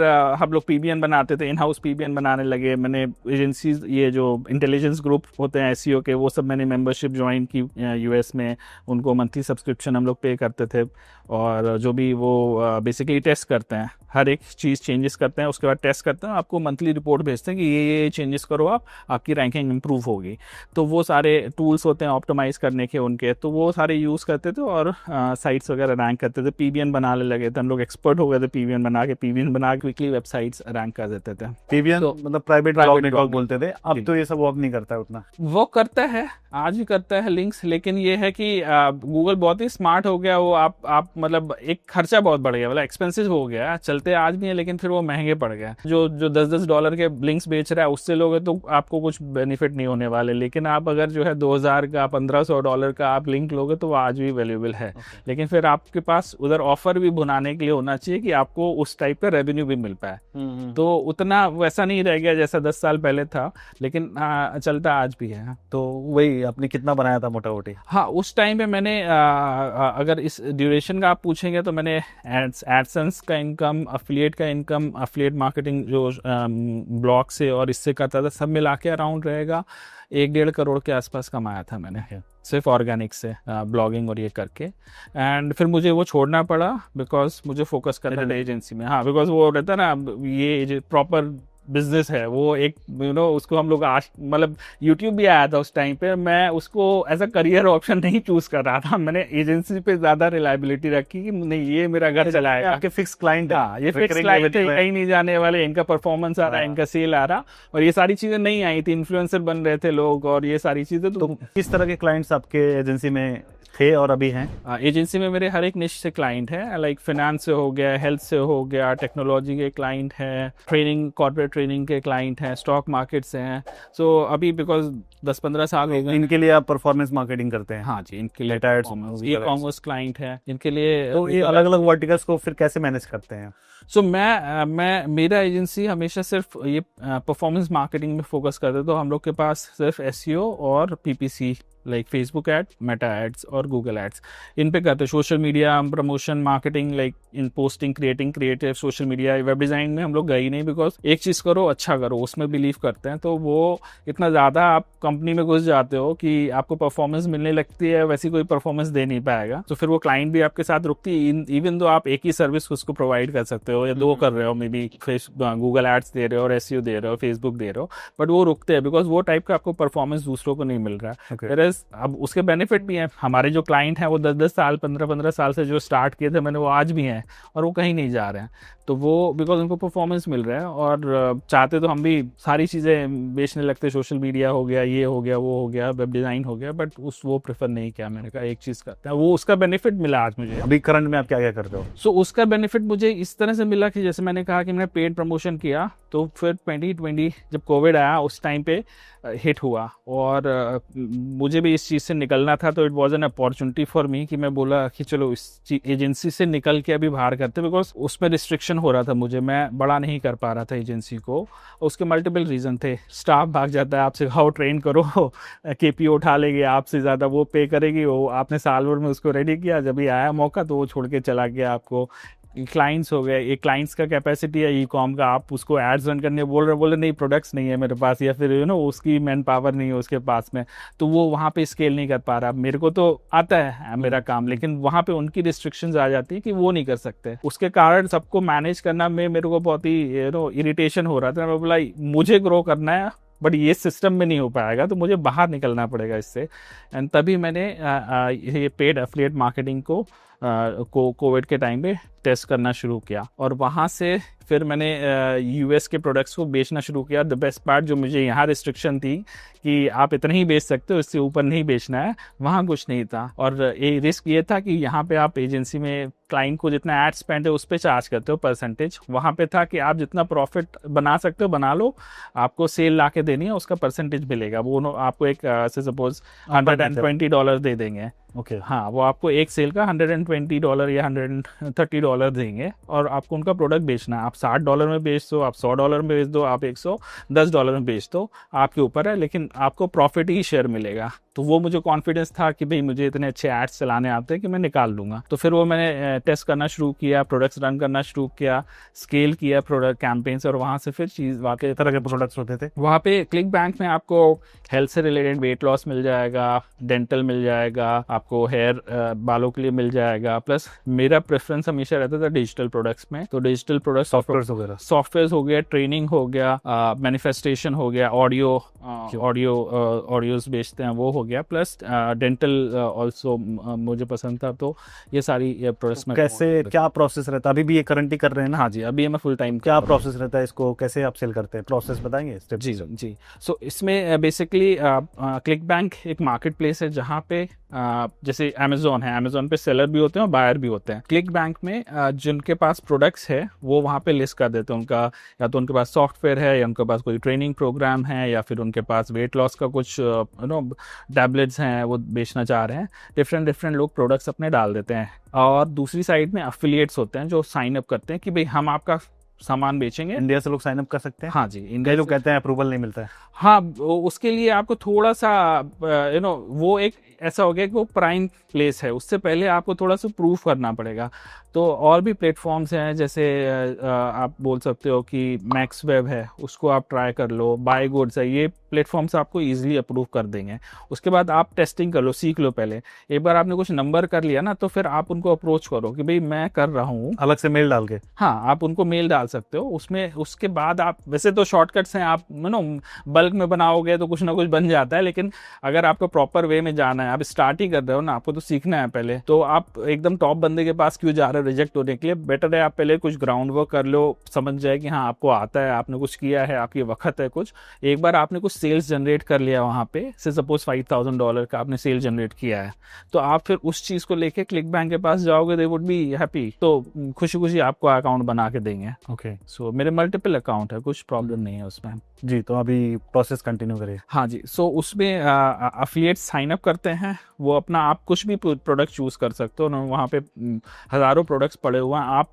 हम लोग पीबीएन बनाते थे, इन हाउस पीबीएन बनाने लगे। मैंने एजेंसीज, ये जो इंटेलिजेंस ग्रुप होते हैं एसईओ के, वो सब मैंने मेंबरशिप ज्वाइन की यूएस में। उनको मंथली सब्सक्रिप्शन हम लोग पे करते थे, और जो भी वो बेसिकली टेस्ट करते हैं, हर एक चीज़ चेंजेस करते हैं, उसके बाद टेस्ट करते हैं, आपको मंथली रिपोर्ट भेजते हैं कि ये चेंजेस करो, आपकी रैंकिंग इंप्रूव होगी। तो वो सारे टूल्स होते हैं ऑप्टिमाइज करने के, के, तो वो सारे यूज़ करते थे और साइट्स वगैरह रैंक करते थे। पीवीएन बनाने लगे थे हम लोग, एक्सपर्ट हो गए थे पीवीएन बना के क्विकली वेबसाइट्स रैंक कर देते थे। पीवीएन तो मतलब प्राइवेट private नेटवर्क blog बोलते थे, अब तो ये सब वर्क नहीं करता है उतना। वो करता है, आज भी करता है लिंक्स, लेकिन ये है कि गूगल बहुत ही स्मार्ट हो गया। वो आप मतलब एक खर्चा बहुत बढ़ गया, मतलब एक्सपेंसिव हो गया। चलते आज भी है लेकिन फिर वो महंगे पड़ गए। जो $10 के लिंक्स बेच रहा है उससे लोगे तो आपको कुछ बेनिफिट नहीं होने वाले, लेकिन आप अगर जो है $2000 का $1500 का आप लिंक लोगे तो वो आज भी वैल्यूएबल है। लेकिन फिर आपके पास उधर ऑफर भी भुनाने के लिए होना चाहिए कि आपको उस टाइप का रेवेन्यू भी मिल पाए। तो उतना वैसा नहीं रह गया जैसा 10 साल पहले था, लेकिन चलता आज भी है। तो वही आपने कितना बनाया था मोटा मोटी? हाँ, उस टाइम पे मैंने अगर इस ड्यूरेशन का आप पूछेंगे तो मैंने एडसेंस का इनकम, अफिलिएट का इनकम, अफिलिएट मार्केटिंग जो ब्लॉग से और इससे करता था, सब मिला के अराउंड रहेगा 1-1.5 करोड़ के आसपास कमाया था मैंने, सिर्फ ऑर्गेनिक से, ब्लॉगिंग और ये करके। एंड फिर मुझे वो छोड़ना पड़ा बिकॉज मुझे फोकस करना था एजेंसी में। हाँ, बिकॉज वो रहता ना, ये प्रॉपर बिजनेस है वो एक, उसको हम लोग आज मतलब यूट्यूब भी आया था उस टाइम पे, मैं उसको एज अ करियर ऑप्शन नहीं चूज कर रहा था। मैंने एजेंसी पे ज्यादा रिलायबिलिटी रखी कि नहीं, ये मेरा घर चलाएगा। आपके फिक्स क्लाइंट है। हाँ, ये फिक्स क्लाइंट है, कहीं नहीं जाने वाले, इनका परफॉर्मेंस आ रहा है, इनका सेल आ रहा, और ये सारी चीजें नहीं आई थी, इन्फ्लुएंसर बन रहे थे लोग और ये सारी चीजें। तो किस तरह के क्लाइंट्स आपके एजेंसी में थे और अभी हैं? एजेंसी में मेरे हर एक निश से क्लाइंट है, लाइक फाइनेंस से हो गया, हेल्थ से हो गया, टेक्नोलॉजी के क्लाइंट हैं, ट्रेनिंग, कॉर्पोरेट ट्रेनिंग के क्लाइंट हैं, स्टॉक मार्केट से हैं। सो अभी बिकॉज 10-15 साल हो गए इनके लिए आप परफॉर्मेंस मार्केटिंग करते हैं? हाँ जी, इनके लिए ये कॉमर्स क्लाइंट है इनके लिए। तो ये अलग अलग वर्टिकल्स को फिर कैसे मैनेज करते हैं? सो मैं मेरा एजेंसी हमेशा सिर्फ ये परफॉर्मेंस मार्केटिंग में फोकस करते हैं। तो हम लोग के पास सिर्फ एसईओ और PPC, like Facebook ad, Meta ads और गूगल एड्स, इन पे करते हैं। Social media promotion marketing, like इन posting, creating creative social media, web design में हम लोग गए ही नहीं, बिकॉज एक चीज करो अच्छा करो, उसमें बिलीव करते हैं। तो वो इतना ज्यादा आप कंपनी में घुस जाते हो कि आपको परफॉर्मेंस मिलने लगती है, वैसी कोई परफॉर्मेंस दे नहीं पाएगा। तो फिर वो क्लाइंट भी आपके साथ रुकती है, इवन दो आप एक ही सर्विस उसको प्रोवाइड कर सकते हो या दो कर रहे हो, मे बी गूगल एड्स दे रहे हो और एसईओ दे रहे हो, फेसबुक दे रहे हो, बट वो रुकते हैं बिकॉज वो टाइप का आपको परफॉर्मेंस दूसरों को नहीं मिल रहा है। अब उसके बेनिफिट भी हैं। हमारे जो क्लाइंट हैं वो 10-10 साल 15-15 साल से जो स्टार्ट किए थे मैंने, वो आज भी हैं और वो कहीं नहीं जा रहे हैं। तो वो बिकॉज उनको परफॉर्मेंस मिल रहा है, और चाहते तो हम भी सारी चीज़ें बेचने लगते, सोशल मीडिया हो गया, ये हो गया, वो हो गया, वेब डिज़ाइन हो गया, बट वो प्रेफर नहीं किया। मैंने कहा एक चीज़ करते हैं, वो उसका बेनिफिट मिला आज मुझे। अभी करंट में आप क्या क्या करते हो? सो उसका बेनिफिट मुझे इस तरह से मिला कि जैसे मैंने कहा कि मैंने पेड प्रमोशन किया, तो फिर 2020 जब कोविड आया उस टाइम पे हिट हुआ, और मुझे भी इस चीज़ से निकलना था। तो it was an opportunity for me कि मैं बोला कि चलो इस एजेंसी से निकल के अभी बाहर करते, बिकॉज उसमें रिस्ट्रिक्शन हो रहा था मुझे, मैं बड़ा नहीं कर पा रहा था एजेंसी को। उसके मल्टीपल रीज़न थे, स्टाफ भाग जाता है आपसे, हाउ ट्रेन करो, केपीओ उठा लेगी आपसे ज़्यादा, वो पे करेगी, वो आपने साल भर में उसको रेडी किया, जब भी आया मौका तो वो छोड़ के चला गया आपको। क्लाइंट्स हो गए, एक क्लाइंट्स का कैपेसिटी है ई कॉम का, आप उसको एड्स रन करने बोल रहे नहीं, प्रोडक्ट्स नहीं है मेरे पास, या फिर उसकी मैन पावर नहीं है उसके पास में, तो वो वहाँ पे स्केल नहीं कर पा रहा। मेरे को तो आता है मेरा काम, लेकिन वहाँ पे उनकी रिस्ट्रिक्शंस आ जाती है कि वो नहीं कर सकते। उसके कारण सबको मैनेज करना में मेरे को बहुत ही इरिटेशन हो रहा था। मैं बोला मुझे ग्रो करना है, बट ये सिस्टम में नहीं हो पाएगा, तो मुझे बाहर निकलना पड़ेगा इससे। एंड तभी मैंने ये पेड एफिलिएट मार्केटिंग को कोविड के टाइम पे टेस्ट करना शुरू किया, और वहाँ से फिर मैंने यूएस के प्रोडक्ट्स को बेचना शुरू किया। द बेस्ट पार्ट, जो मुझे यहाँ रिस्ट्रिक्शन थी कि आप इतना ही बेच सकते हो, इससे ऊपर नहीं बेचना है, वहाँ कुछ नहीं था। और एक रिस्क ये था कि यहाँ पे आप एजेंसी में क्लाइंट को जितना एड स्पेंड है उस पर चार्ज करते हो परसेंटेज, वहाँ पे था कि आप जितना प्रॉफिट बना सकते हो बना लो, आपको सेल ला के देनी है, उसका परसेंटेज मिलेगा। वो आपको एक से सपोज $120 दे देंगे। ओके हाँ, वो आपको एक सेल का $120 या $130 देंगे, और आपको उनका प्रोडक्ट बेचना है। आप $60 में बेच दो, आप $100 में बेच दो, आप $110 में बेच दो, आपके ऊपर है, लेकिन आपको प्रॉफिट ही शेयर मिलेगा। तो वो मुझे कॉन्फिडेंस था कि भाई मुझे इतने अच्छे एड्स चलाने आते हैं कि मैं निकाल लूँगा। तो फिर वो मैंने टेस्ट करना शुरू किया, प्रोडक्ट्स रन करना शुरू किया, स्केल किया प्रोडक्ट कैंपेन्स, और वहाँ से फिर चीज़ वाकई तरह के प्रोडक्ट्स होते थे वहाँ पे। क्लिक बैंक में आपको हेल्थ से रिलेटेड वेट लॉस मिल जाएगा, डेंटल मिल जाएगा, आपको हेयर बालों के लिए मिल जाएगा, प्लस मेरा प्रेफरेंस हमेशा रहता था डिजिटल प्रोडक्ट्स में। तो डिजिटल प्रोडक्ट सॉफ्टवेयर हो गया, ट्रेनिंग हो गया, मैनिफेस्टेशन हो गया, ऑडियोज बेचते हैं वो हो गया, गया, प्लस डेंटल ऑल्सो मुझे पसंद था, तो ये सारी प्रोडक्ट्स में। कैसे क्या प्रोसेस रहता है, अभी भी ये करंटली कर रहे हैं ना? हाँ जी, अभी मैं फुल टाइम। क्या प्रोसेस रहता है, इसको कैसे आप सेल करते हैं, प्रोसेस बताएंगे स्टेप? जी जी। सो इसमें बेसिकली क्लिक बैंक एक मार्केट प्लेस है जहाँ पे जैसे अमेजोन है, अमेजोन पे सेलर भी होते हैं और बायर भी होते हैं। क्लिक बैंक में जिनके पास प्रोडक्ट्स है वो वहाँ पे लिस्ट कर देते हैं उनका, या तो उनके पास सॉफ्टवेयर है, या उनके पास कोई ट्रेनिंग प्रोग्राम है, या फिर उनके पास वेट लॉस का कुछ टैबलेट्स हैं वो बेचना चाह रहे हैं। डिफरेंट लोग प्रोडक्ट्स अपने डाल देते हैं, और दूसरी साइड में अफिलिएट्स होते हैं जो साइन अप करते हैं कि भाई हम आपका सामान बेचेंगे। इंडिया से लोग साइन अप कर सकते हैं? हाँ जी, कई इंडिया लोग कहते हैं अप्रूवल नहीं मिलता है। हाँ, उसके लिए आपको थोड़ा सा वो एक ऐसा हो गया कि वो प्राइम प्लेस है, उससे पहले आपको थोड़ा सा प्रूफ करना पड़ेगा। तो और भी प्लेटफॉर्म्स हैं, जैसे आप बोल सकते हो कि मैक्स वेब है, उसको आप ट्राई कर लो, बाय गुड्स है, ये प्लेटफॉर्म्स आपको इजीली अप्रूव कर देंगे। उसके बाद आप टेस्टिंग कर लो, सीख लो पहले। एक बार आपने कुछ नंबर कर लिया ना, तो फिर आप उनको अप्रोच करो कि भाई मैं कर रहा हूँ, अलग से मेल डाल के। हाँ, आप उनको मेल डाल सकते हो उसमें। उसके बाद आप वैसे तो शॉर्टकट्स हैं, आप बल्क में बनाओगे तो कुछ ना कुछ बन जाता है, लेकिन अगर आपको प्रॉपर वे में जाना है, आप स्टार्ट ही कर रहे हो ना, आपको तो सीखना है पहले, तो आप एकदम टॉप बंदे के पास क्यों जा रहे हो रिजेक्ट होने के लिए? बेटर है आप पहले कुछ ग्राउंड वर्क कर लो, समझ जाए कि हाँ आपको आता है, आपने कुछ किया है, आपकी वक्त है कुछ। एक बार आपने कुछ सेल्स जनरेट कर लिया वहाँ पे, से सपोज $5,000 का आपने सेल जनरेट किया है, तो आप फिर उस चीज़ को लेके क्लिक बैंक के पास जाओगे, दे वुड बी हैप्पी, तो खुशी खुशी आपको अकाउंट बना के देंगे। ओके। सो मेरे मल्टीपल अकाउंट है, कुछ प्रॉब्लम नहीं है उसमें। जी, तो अभी प्रोसेस कंटिन्यू करिए। हाँ जी, सो उसमें अफिलिएट साइन अप करते हैं, वो अपना आप कुछ भी प्रोडक्ट चूज़ कर सकते हो ना, वहाँ पे हज़ारों प्रोडक्ट्स पड़े हुए हैं। आप,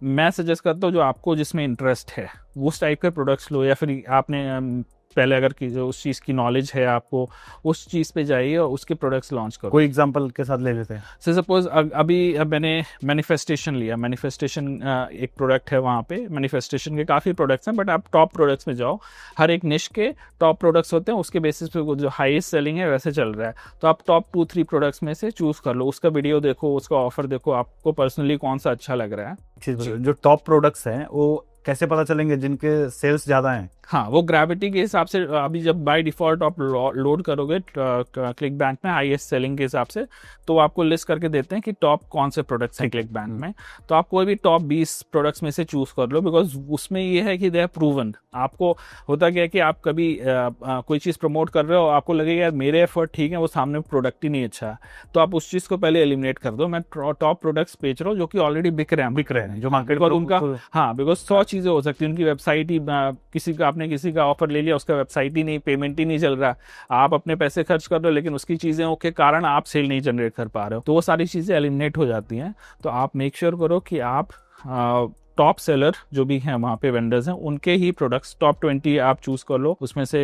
मैं सजेस्ट करता हूँ जो आपको जिसमें इंटरेस्ट है उस टाइप के प्रोडक्ट्स लो, या फिर आपने पहले अगर की जो उस चीज़ की नॉलेज है आपको, उस चीज़ पे जाइए और उसके प्रोडक्ट्स लॉन्च करो। कोई एग्जांपल के साथ ले लेते हैं। से सपोज अभी मैंने मैनिफेस्टेशन लिया, मैनिफेस्टेशन एक प्रोडक्ट है, वहाँ पे मैनिफेस्टेशन के काफ़ी प्रोडक्ट्स हैं, बट आप टॉप प्रोडक्ट्स में जाओ, हर एक निश के टॉप प्रोडक्ट्स होते हैं, उसके बेसिस पे जो हाईएस्ट सेलिंग है वैसे चल रहा है, तो आप टॉप 2-3 प्रोडक्ट्स में से चूज़ कर लो, उसका वीडियो देखो, उसका ऑफर देखो, आपको पर्सनली कौन सा अच्छा लग रहा है। जो टॉप प्रोडक्ट्स हैं वो कैसे पता चलेंगे जिनके सेल्स ज़्यादा हैं? हाँ, वो ग्रेविटी के हिसाब से, अभी जब बाय डिफ़ॉल्ट आप लोड करोगे क्लिक बैंक में हाईएस्ट सेलिंग के हिसाब से, तो आपको लिस्ट करके देते हैं कि टॉप कौन से प्रोडक्ट्स हैं क्लिक बैंक में। तो आप कोई भी टॉप 20 प्रोडक्ट्स में से चूज़ कर लो, बिकॉज उसमें ये है कि दे आर प्रूवन। आपको होता क्या है कि आप कभी कोई चीज़ प्रमोट कर रहे हो, आपको लगेगा यार मेरे एफर्ट ठीक है, वो सामने प्रोडक्ट ही नहीं अच्छा है, तो आप उस चीज़ को पहले एलिमिनेट कर दो। मैं टॉप प्रोडक्ट्स बेच रहा हूँ जो कि ऑलरेडी बिक रहे हैं जो मार्केट पर उनका, हाँ, बिकॉज 100 चीज़ें हो सकती हैं, उनकी वेबसाइट ही आपने किसी का ऑफर ले लिया, उसका वेबसाइट ही नहीं, पेमेंट ही नहीं चल रहा, आप अपने पैसे खर्च कर रहे हो, लेकिन उसकी चीज़ों के कारण आप सेल नहीं जनरेट कर पा रहे हो, तो वो सारी चीज़ें एलिमिनेट हो जाती हैं। तो आप मेक श्योर करो कि आप टॉप सेलर जो भी हैं वहाँ पे वेंडर्स हैं, उनके ही प्रोडक्ट्स टॉप 20 आप चूज़ कर लो, उसमें से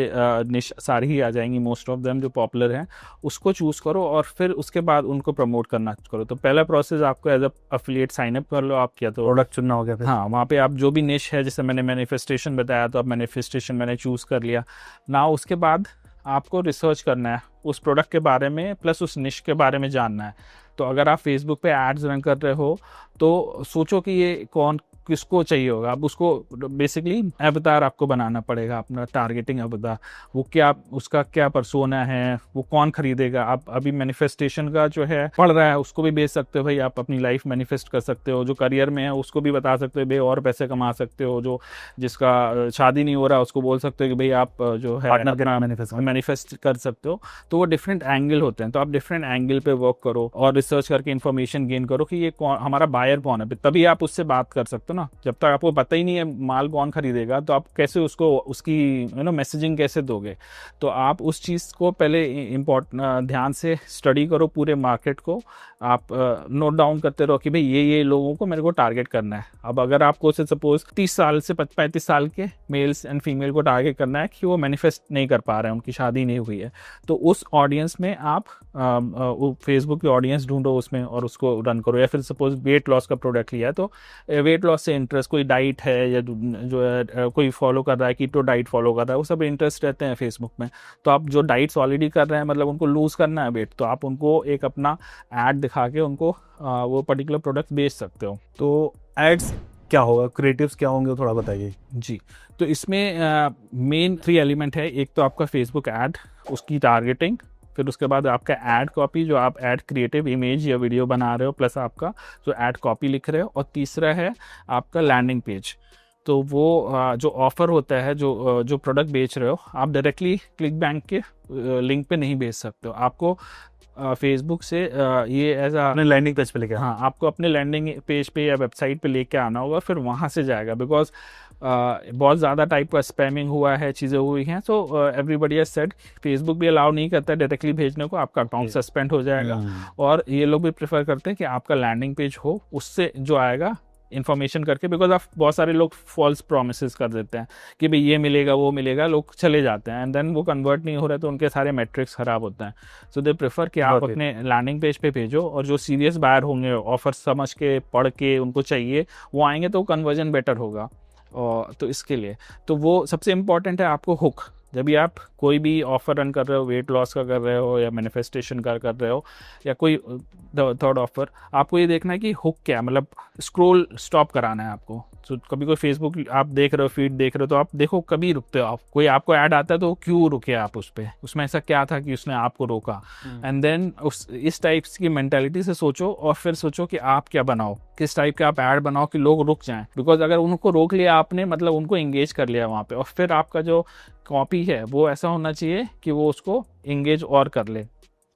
निश सारी ही आ जाएंगी, मोस्ट ऑफ देम जो पॉपुलर हैं, उसको चूज़ करो और फिर उसके बाद उनको प्रमोट करना करो। तो पहला प्रोसेस आपको एज अफिलिएट साइन अप कर लो आप, किया तो प्रोडक्ट चुनना हो गया फिर। हाँ, वहाँ पे आप जो भी निश है, जैसे मैंने मैनिफेस्टेशन बताया, तो अब मैनिफेस्टेशन मैंने चूज़ कर लिया ना। उसके बाद आपको रिसर्च करना है उस प्रोडक्ट के बारे में, प्लस उस निश के बारे में जानना है। तो अगर आप फेसबुक पे एड्स रन कर रहे हो, तो सोचो कि ये किसको चाहिए होगा। अब उसको बेसिकली अवतार आपको बनाना पड़ेगा, अपना टारगेटिंग अवतार, वो क्या, उसका क्या पर्सोना है, वो कौन खरीदेगा। आप अभी मैनिफेस्टेशन का जो है पढ़ रहा है, उसको भी बेच सकते हो भाई, आप अपनी लाइफ मैनिफेस्ट कर सकते हो। जो करियर में है उसको भी बता सकते हो भाई, और पैसे कमा सकते हो। जो जिसका शादी नहीं हो रहा उसको बोल सकते हो कि भाई आप जो है मैनिफेस्ट कर सकते हो। तो वो डिफरेंट एंगल होते हैं, तो आप डिफरेंट एंगल पे वर्क करो और रिसर्च करके इन्फॉर्मेशन गेन करो कि ये कौन हमारा बायर कौन है, तभी आप उससे बात कर सकते हो ना। जब तक आपको पता ही नहीं है माल कौन खरीदेगा, तो आप कैसे उसको उसकी मैसेजिंग कैसे दोगे। तो आप उस चीज़ को पहले ध्यान से स्टडी करो, पूरे मार्केट को आप नोट डाउन करते रहो कि भाई ये लोगों को मेरे को टारगेट करना है। अब अगर आपको से सपोज 30 साल से 35 साल के मेल्स एंड फीमेल को टारगेट करना है कि वो मैनिफेस्ट नहीं कर पा रहे हैं, उनकी शादी नहीं हुई है, तो उस ऑडियंस में आप फेसबुक की ऑडियंस ढूंढो उसमें और उसको रन करो। या फिर सपोज वेट लॉस का प्रोडक्ट लिया है, तो वेट लॉस से इंटरेस्ट, कोई डाइट है या जो है कोई फॉलो कर रहा है, कीटो डाइट फॉलो कर रहा है, वो सब इंटरेस्ट रहते हैं फेसबुक में। तो आप जो डाइट्स ऑलरेडी कर रहे हैं, मतलब उनको लूज करना है वेट, तो आप उनको एक अपना ऐड दिखा के उनको वो पर्टिकुलर प्रोडक्ट बेच सकते हो। तो एड्स क्या होगा, क्रिएटिव्स क्या होंगे, थोड़ा बताइए। जी, तो इसमें मेन 3 एलिमेंट है। एक तो आपका फेसबुक ऐड, उसकी टारगेटिंग, फिर उसके बाद आपका ऐड कॉपी, जो आप ऐड क्रिएटिव इमेज या वीडियो बना रहे हो, प्लस आपका जो ऐड कॉपी लिख रहे हो, और तीसरा है आपका लैंडिंग पेज। तो वो जो ऑफ़र होता है, जो प्रोडक्ट बेच रहे हो, आप डायरेक्टली क्लिक बैंक के लिंक पे नहीं बेच सकते हो। आपको फेसबुक से ये एज अपने लैंडिंग पेज पे लेके हाँ, आपको अपने लैंडिंग पेज पे या वेबसाइट पे लेके आना होगा, फिर वहाँ से जाएगा। बिकॉज बहुत ज़्यादा टाइप का स्पैमिंग हुआ है, चीज़ें हुई हैं, so everybody has said Facebook भी अलाउ नहीं करता है डायरेक्टली भेजने को, आपका अकाउंट सस्पेंड हो जाएगा। और ये लोग भी प्रेफर करते हैं कि आपका लैंडिंग पेज हो, उससे जो आएगा इन्फॉर्मेशन करके, बिकॉज आप बहुत सारे लोग फॉल्स प्रोमिस कर देते हैं कि भाई ये मिलेगा वो मिलेगा, लोग चले जाते हैं एंड देन वो कन्वर्ट नहीं हो रहा, तो उनके सारे मैट्रिक्स खराब होते हैं। सो दे प्रेफर कि आप अपने लैंडिंग पेज पे भेजो, और जो सीरियस बायर होंगे, ऑफर समझ के पढ़ के उनको चाहिए, वो आएंगे तो कन्वर्जन बेटर होगा। और तो इसके लिए तो वो सबसे इम्पॉर्टेंट है आपको हुक। जब भी आप कोई भी ऑफर रन कर रहे हो, वेट लॉस का कर रहे हो या मैनिफेस्टेशन का कर रहे हो या कोई थर्ड ऑफर, आपको ये देखना है कि हुक क्या है, मतलब स्क्रॉल स्टॉप कराना है आपको। तो कभी कोई फेसबुक आप देख रहे हो, फीड देख रहे हो, तो आप देखो कभी रुकते हो आप, कोई आपको ऐड आता है तो क्यों रुके आप उस पर, उसमें ऐसा क्या था कि उसने आपको रोका। एंड देन इस टाइप की मेंटालिटी से सोचो, और फिर सोचो कि आप क्या बनाओ, किस टाइप के आप ऐड बनाओ कि लोग रुक जाएं। बिकॉज अगर उनको रोक लिया आपने, मतलब उनको एंगेज कर लिया वहाँ पे, और फिर आपका जो कॉपी है वो ऐसा होना चाहिए कि वो उसको एंगेज और कर ले,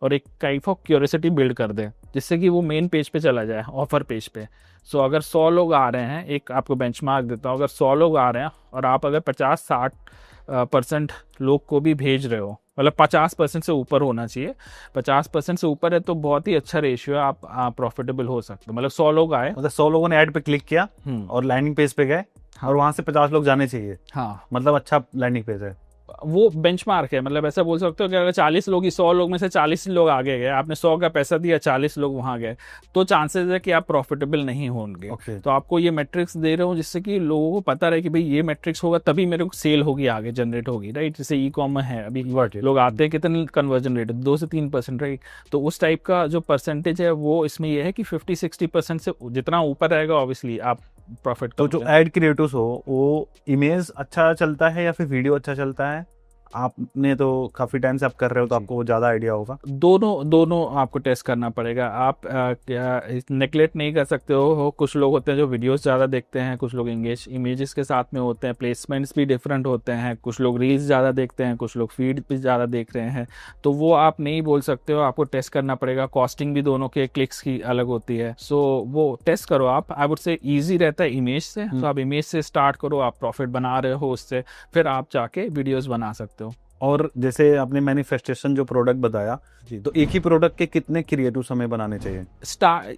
और एक टाइप ऑफ क्यूरियोसिटी बिल्ड कर दे, जिससे कि वो मेन पेज पे चला जाए, ऑफर पेज पे। सो अगर 100 लोग आ रहे हैं, एक आपको बेंचमार्क देता हूँ, अगर 100 लोग आ रहे हैं और आप अगर 50-60% लोग को भी भेज रहे हो, मतलब 50% से ऊपर होना चाहिए, 50% से ऊपर है तो बहुत ही अच्छा रेशियो है, आप प्रॉफिटेबल हो सकते हो। मतलब 100 लोग आए, मतलब 100 लोगों ने ऐड पे क्लिक किया और लैंडिंग पेज पे गए, और वहां से 50 लोग जाने चाहिए। हाँ, मतलब अच्छा लैंडिंग पेज है, वो बेंचमार्क है। मतलब ऐसा बोल सकते हो कि अगर 40 लोग, 100 लोग में से 40 लोग आगे गए, आपने 100 का पैसा दिया, 40 लोग वहां गए, तो चांसेस है कि आप प्रॉफिटेबल नहीं होंगे। तो आपको ये मैट्रिक्स दे रहे हो जिससे कि लोगों को पता रहे कि भाई ये मैट्रिक्स होगा तभी मेरे को सेल होगी, आगे जनरेट होगी, राइट। जैसे ई कॉमर्स है, अभी लोग आते हैं, कितने कन्वर्जन रेट है, 2 से 3%, राइट। तो उस टाइप का जो परसेंटेज है वो इसमें ये है कि 50-60% से जितना ऊपर रहेगा ऑब्वियसली आप प्रॉफिट। तो जो एड क्रिएटर्स हो, वो इमेज अच्छा चलता है या फिर वीडियो अच्छा चलता है? आपने तो काफी टाइम से आप कर रहे हो, तो आपको ज्यादा आइडिया होगा। दोनों आपको टेस्ट करना पड़ेगा। आप क्या नेगलेक्ट नहीं कर सकते हो। कुछ लोग होते हैं जो वीडियोस ज़्यादा देखते हैं, कुछ लोग इंगेज इमेजेस के साथ में होते हैं, प्लेसमेंट्स भी डिफरेंट होते हैं, कुछ लोग रील्स ज़्यादा देखते हैं, कुछ लोग फीड भी ज़्यादा देख रहे हैं। तो वो आप नहीं बोल सकते हो, आपको टेस्ट करना पड़ेगा। कॉस्टिंग भी दोनों के क्लिक्स की अलग होती है, सो वो टेस्ट करो आप। आई वुड से ईजी रहता है इमेज से, तो आप इमेज से स्टार्ट करो, आप प्रॉफिट बना रहे हो उससे, फिर आप जाके वीडियोज़ बना सकते हो। और जैसे आपने मैनिफेस्टेशन जो प्रोडक्ट बताया, तो एक ही प्रोडक्ट के कितने क्रिएटिव्स हमें बनाने चाहिए?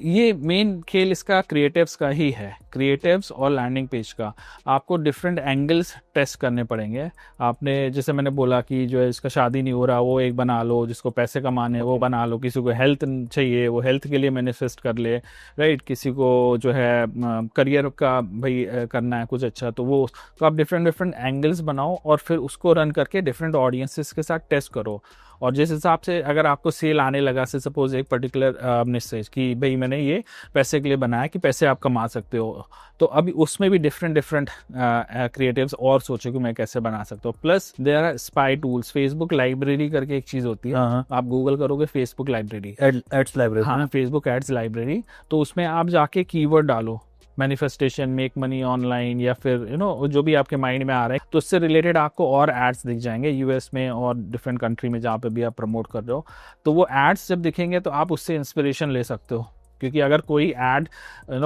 ये मेन खेल इसका क्रिएटिव्स का ही है, क्रिएटिव्स और लैंडिंग पेज का। आपको डिफरेंट एंगल्स टेस्ट करने पड़ेंगे। आपने जैसे मैंने बोला कि जो है इसका शादी नहीं हो रहा, वो एक बना लो, जिसको पैसे कमाने वो बना लो, किसी को हेल्थ चाहिए वो हेल्थ के लिए मैनिफेस्ट कर ले, राइट। किसी को जो है करियर का भाई करना है कुछ अच्छा, तो वो तो आप डिफरेंट एंगल्स बनाओ और फिर उसको रन करके डिफरेंट ऑडियंसेस के साथ टेस्ट करो। और जिस हिसाब से अगर आपको सेल आने लगा, से सपोज एक पर्टिकुलर मैसेज कि भाई मैंने ये पैसे के लिए बनाया कि पैसे आप कमा सकते हो, तो अभी उसमें भी डिफरेंट क्रिएटिव्स और सोचो कि मैं कैसे बना सकता हूँ। Plus there are spy tools, Facebook library करके एक चीज़ होती है, आप गूगल करोगे फेसबुक लाइब्रेरी, एड्स लाइब्रेरी, हाँ, फेसबुक एड्स लाइब्रेरी। तो उसमें आप जाके कीवर्ड डालो, मैनिफेस्टेशन, मेक मनी ऑनलाइन, या फिर जो भी आपके माइंड में आ रहा है, तो उससे रिलेटेड आपको और एड्स दिख जाएंगे यूएस में और डिफरेंट कंट्री में जहाँ पे भी आप प्रमोट कर रहे हो। तो वो एड्स जब दिखेंगे तो आप उससे इंस्पिरेशन ले सकते हो। क्योंकि अगर कोई ऐड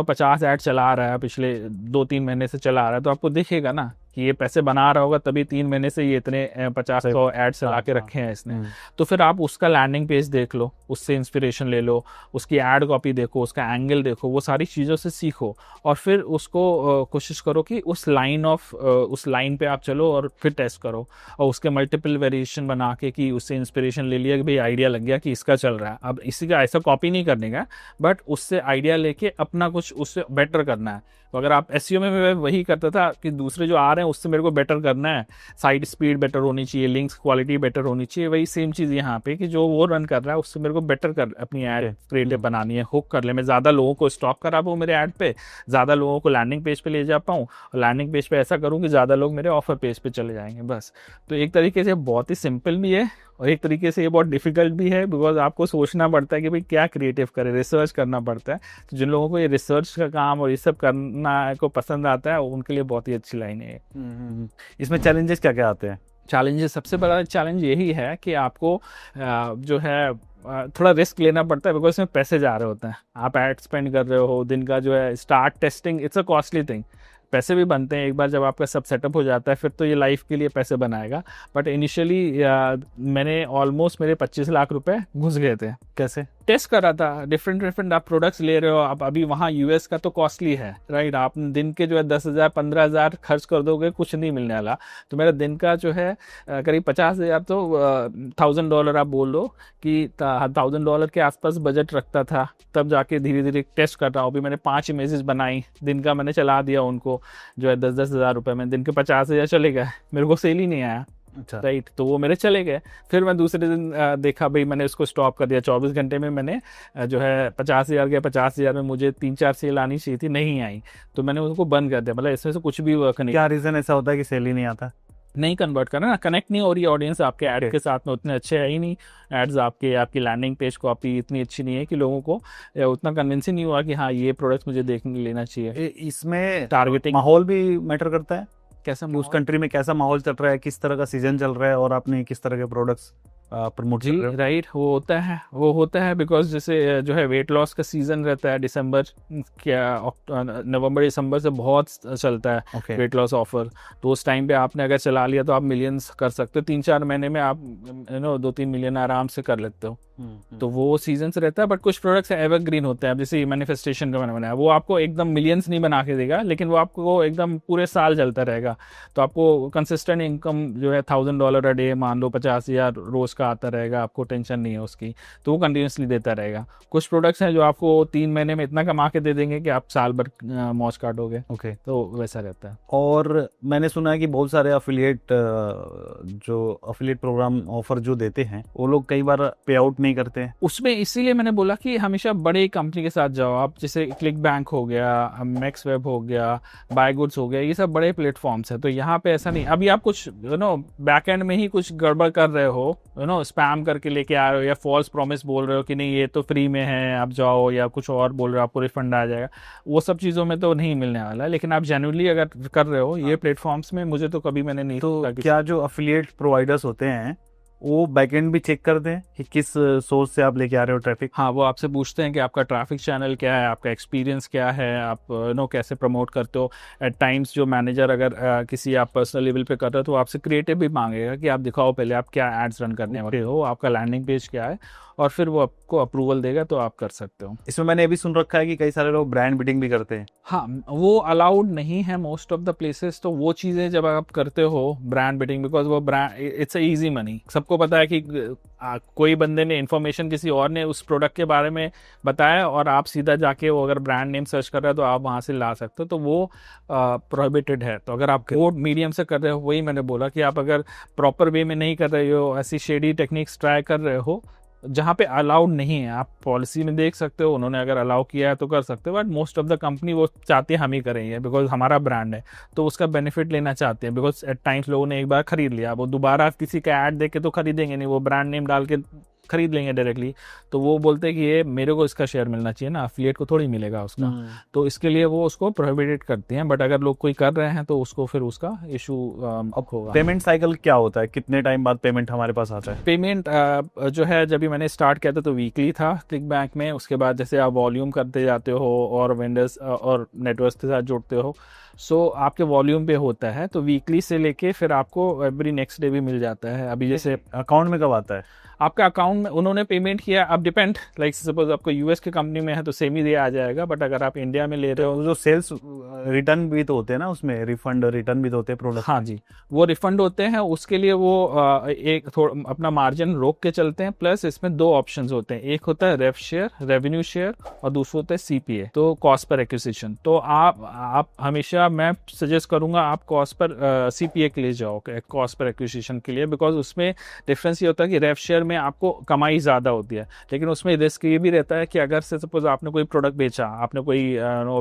50 ऐड चला रहा है, पिछले 2-3 महीने से चला रहा है, तो आपको दिखेगा ना कि ये पैसे बना रहा होगा, तभी 3 महीने से ये इतने 50-100 ऐड चला के रखे हैं इसने। तो फिर आप उसका लैंडिंग पेज देख लो, उससे इंस्पिरेशन ले लो, उसकी ऐड कॉपी देखो, उसका एंगल देखो, वो सारी चीज़ों से सीखो, और फिर उसको कोशिश करो कि उस लाइन पे आप चलो और फिर टेस्ट करो, और उसके मल्टीपल वेरिएशन बना के कि उससे इंस्पिरेशन ले लिया कि भाई आइडिया लग गया कि इसका चल रहा है, अब इसी का ऐसा कॉपी नहीं करने का, बट उससे आइडिया लेके अपना कुछ उससे बेटर करना है। तो अगर आप एसईओ में मैं वही करता था कि दूसरे जो आ रहे हैं उससे मेरे को बेटर करना है, साइट स्पीड बेटर होनी चाहिए, लिंक्स क्वालिटी बेटर होनी चाहिए, वही सेम चीज़ यहाँ पे कि जो वो रन कर रहा है उससे मेरे को बेटर कर अपनी ऐड क्रिएटिव बनानी है, हुक कर ले, मैं ज़्यादा लोगों को स्टॉक करा पाऊँ मेरे ऐड पे, ज़्यादा लोगों को लैंडिंग पेज पे ले जा पाऊँ, और लैंडिंग पेज पे ऐसा करूँ कि ज़्यादा लोग मेरे ऑफर पेज पे चले जाएंगे बस। तो एक तरीके से बहुत ही सिंपल भी है और एक तरीके से ये बहुत डिफिकल्ट भी है, बिकॉज आपको सोचना पड़ता है कि भाई क्या क्रिएटिव करें, रिसर्च करना पड़ता है। तो जिन लोगों को ये रिसर्च का काम और ये सब करना को पसंद आता है उनके लिए बहुत ही अच्छी लाइन है। इसमें चैलेंजेस क्या क्या आते हैं? चैलेंजेस, सबसे बड़ा चैलेंज यही है कि आपको जो है थोड़ा रिस्क लेना पड़ता है, बिकॉज इसमें पैसे जा रहे होते हैं, आप एड स्पेंड कर रहे हो, दिन का जो है start testing, it's a costly thing, पैसे भी बनते हैं। एक बार जब आपका सब सेटअप हो जाता है फिर तो ये लाइफ के लिए पैसे बनाएगा, बट इनिशियली मैंने ऑलमोस्ट मेरे 25 लाख रुपए घुस गए थे। कैसे? टेस्ट कर रहा था, डिफरेंट आप प्रोडक्ट्स ले रहे हो, आप अभी वहाँ यूएस का तो कॉस्टली है राइट, आप दिन के जो है 10,000 15,000 खर्च कर दोगे कुछ नहीं मिलने वाला। तो मेरा दिन का जो है करीब 50,000 तो $1,000 आप बोल लो कि $1,000 के आसपास बजट रखता था, तब जाके धीरे धीरे टेस्ट कर रहा हूँ। अभी मैंने 5 इमेजेस बनाई, दिन का मैंने चला दिया उनको जो है 10-10 हज़ार रुपये में, दिन के 50,000 चले गए, मेरे को सेल ही नहीं आया। अच्छा। राइट, तो वो मेरे चले गए। फिर मैं दूसरे दिन देखा भाई, मैंने उसको स्टॉप कर दिया। 24 घंटे में मैंने जो है 50,000 गया, 50,000 में मुझे 3-4 सेल आनी चाहिए थी, नहीं आई, तो मैंने उसको बंद कर दिया। मतलब इसमें से कुछ भी वर्क नहीं। क्या रीजन ऐसा होता है कि सेल ही नहीं आता? नहीं कन्वर्ट करना ना, कनेक्ट नहीं हो रही ऑडियंस आपके ऐड के साथ में, उतने अच्छे है ही नहीं एड्स आपकी लैंडिंग पेज कॉपी इतनी अच्छी नहीं है कि लोगों को उतना कन्विंस ही नहीं हुआ कि हाँ ये प्रोडक्ट मुझे देखने लेना चाहिए। इसमें टारगेटिंग माहौल भी मैटर करता है, कैसा उस कंट्री में कैसा माहौल चल रहा है, किस तरह का सीजन चल रहा है और आपने किस तरह के प्रोडक्ट्स प्रमोट कर रहे हो? राइट, वो होता है बिकॉज जैसे जो है वेट लॉस का सीजन रहता है, दिसंबर क्या नवंबर दिसंबर से बहुत चलता है वेट लॉस ऑफर, तो उस टाइम पे आपने अगर चला लिया तो आप मिलियंस कर सकते हो, 3-4 महीने में आप 2-3 मिलियन आराम से कर लेते हो। तो वो सीजन से रहता है, बट कुछ प्रोडक्ट्स एवरग्रीन होते हैं, जैसे मैनिफेस्टेशन का मैंने बनाया, वो आपको एकदम मिलियंस नहीं बना के देगा, लेकिन वो आपको एकदम पूरे साल चलता रहेगा। तो आपको कंसिस्टेंट इनकम जो है $1,000 अ डे मान लो, 50,000 रोज का आता रहेगा, आपको टेंशन नहीं है उसकी, तो वो कंटिन्यूसली देता रहेगा। कुछ प्रोडक्ट्स हैं जो आपको 3 महीने में इतना कमा के दे देंगे कि आप साल भर मौज काटोगे। ओके, तो वैसा रहता है। और मैंने सुना है कि बहुत सारे अफिलिएट प्रोग्राम ऑफर जो देते हैं वो लोग कई बार पे आउट नहीं करते हैं उसमें, इसीलिए मैंने बोला कि हमेशा बड़े कंपनी के साथ जाओ आप, जैसे क्लिक बैंक हो गया, मैक्स वेब हो गया, बाय गुड्स हो गया, ये सब बड़े प्लेटफॉर्म्स है। तो यहाँ पे ऐसा नहीं, अभी आप कुछ बैक एंड में ही कुछ गड़बड़ कर रहे हो, स्पैम करके लेके आ रहे हो या फॉल्स प्रॉमिस बोल रहे हो कि नहीं ये तो फ्री में है आप जाओ, या कुछ और बोल रहे हो आपको रिफंड आ जाएगा, वो सब चीज़ों में तो नहीं मिलने वाला है। लेकिन आप जेन्युइनली अगर कर रहे हो ये प्लेटफॉर्म्स में, मुझे तो कभी मैंने नहीं। तो क्या जो अफिलिएट प्रोवाइडर्स होते हैं वो बैकएंड भी चेक करते हैं कि किस सोर्स से आप लेके आ रहे हो ट्रैफिक? हाँ, वो आपसे पूछते हैं कि आपका ट्रैफिक चैनल क्या है, आपका एक्सपीरियंस क्या है, आप कैसे प्रमोट करते हो। एट टाइम्स जो मैनेजर अगर किसी आप पर्सनल लेवल पे कर रहे हो तो आपसे क्रिएटिव भी मांगेगा कि आप दिखाओ पहले आप क्या एड्स रन करने वाले हो, आपका लैंडिंग पेज क्या है, और फिर वो आपको अप्रूवल देगा तो आप कर सकते हो। इसमें मैंने ये भी सुन रखा है कि कई सारे लोग ब्रांड बिडिंग भी करते हैं। हाँ, वो अलाउड नहीं है मोस्ट ऑफ द प्लेसेस। तो वो चीज़ें जब आप करते हो ब्रांड बिडिंग, बिकॉज वो brand it's a easy money, सबको पता है कि कोई बंदे ने इन्फॉर्मेशन किसी और ने उस प्रोडक्ट के बारे में बताया और आप सीधा जाके वो अगर ब्रांड नेम सर्च कर रहे हो तो आप वहाँ से ला सकते हो, तो वो प्रोहिबिटेड है। तो अगर आप कोड मीडियम से कर रहे हो, वही मैंने बोला कि आप अगर प्रॉपर वे में नहीं कर रहे हो, ऐसी शेडी टेक्निक्स ट्राई कर रहे हो जहाँ पे अलाउड नहीं है, आप पॉलिसी में देख सकते हो, उन्होंने अगर अलाउ किया है तो कर सकते हो, but most of the company वो चाहते हैं हम ही करेंगे बिकॉज हमारा ब्रांड है, तो उसका बेनिफिट लेना चाहते हैं। बिकॉज एट टाइम्स लोगों ने एक बार खरीद लिया, वो दोबारा किसी का ऐड देख के तो खरीदेंगे नहीं, वो ब्रांड नेम डाल के खरीद लेंगे डायरेक्टली, तो वो बोलते हैं कि ये मेरे को इसका शेयर मिलना चाहिए ना, अफिलिएट को थोड़ी मिलेगा उसका। तो इसके लिए वो उसको प्रोहिबिटेड करते हैं, बट अगर लोग कोई कर रहे हैं तो उसको फिर उसका इशू होगा। पेमेंट साइकिल क्या होता है, कितने टाइम बाद पेमेंट हमारे पास आता है? पेमेंट जो है जब भी मैंने स्टार्ट किया था तो वीकली था क्लिक बैंक में, उसके बाद जैसे आप वॉल्यूम करते जाते हो और वेंडर्स और नेटवर्क्स के साथ जुड़ते हो सो आपके वॉल्यूम पे होता है, तो वीकली से लेके फिर आपको एवरी नेक्स्ट डे भी मिल जाता है। अभी जैसे अकाउंट में कब आता है? आपका अकाउंट में उन्होंने पेमेंट किया, अब डिपेंड, लाइक सपोज आपको यूएस की कंपनी में है तो सेम ही डे आ जाएगा, बट अगर आप इंडिया में ले रहे हो, तो जो सेल्स रिटर्न भी तो होते हैं ना, उसमें रिफंड रिटर्न भी तो होते हैं प्रोडक्ट। हाँ जी, वो रिफंड होते हैं, उसके लिए वो एक थोड़ा अपना मार्जिन रोक के चलते हैं। प्लस इसमें दो ऑप्शंस होते हैं, एक होता है रेव शेयर, रेवेन्यू शेयर, और दूसरा होता है सीपीए, तो कॉस्ट पर एक्विजिशन। तो आप हमेशा, मैं सजेस्ट करूंगा आप कॉस्ट पर सीपीए के लिए जाओ, कॉस्ट पर एक्विजिशन के लिए, बिकॉज उसमें डिफरेंस ये होता है कि रेव शेयर में आपको कमाई ज़्यादा होती है, लेकिन उसमें रिस्क ये भी रहता है कि अगर से सपोज आपने कोई प्रोडक्ट बेचा, आपने कोई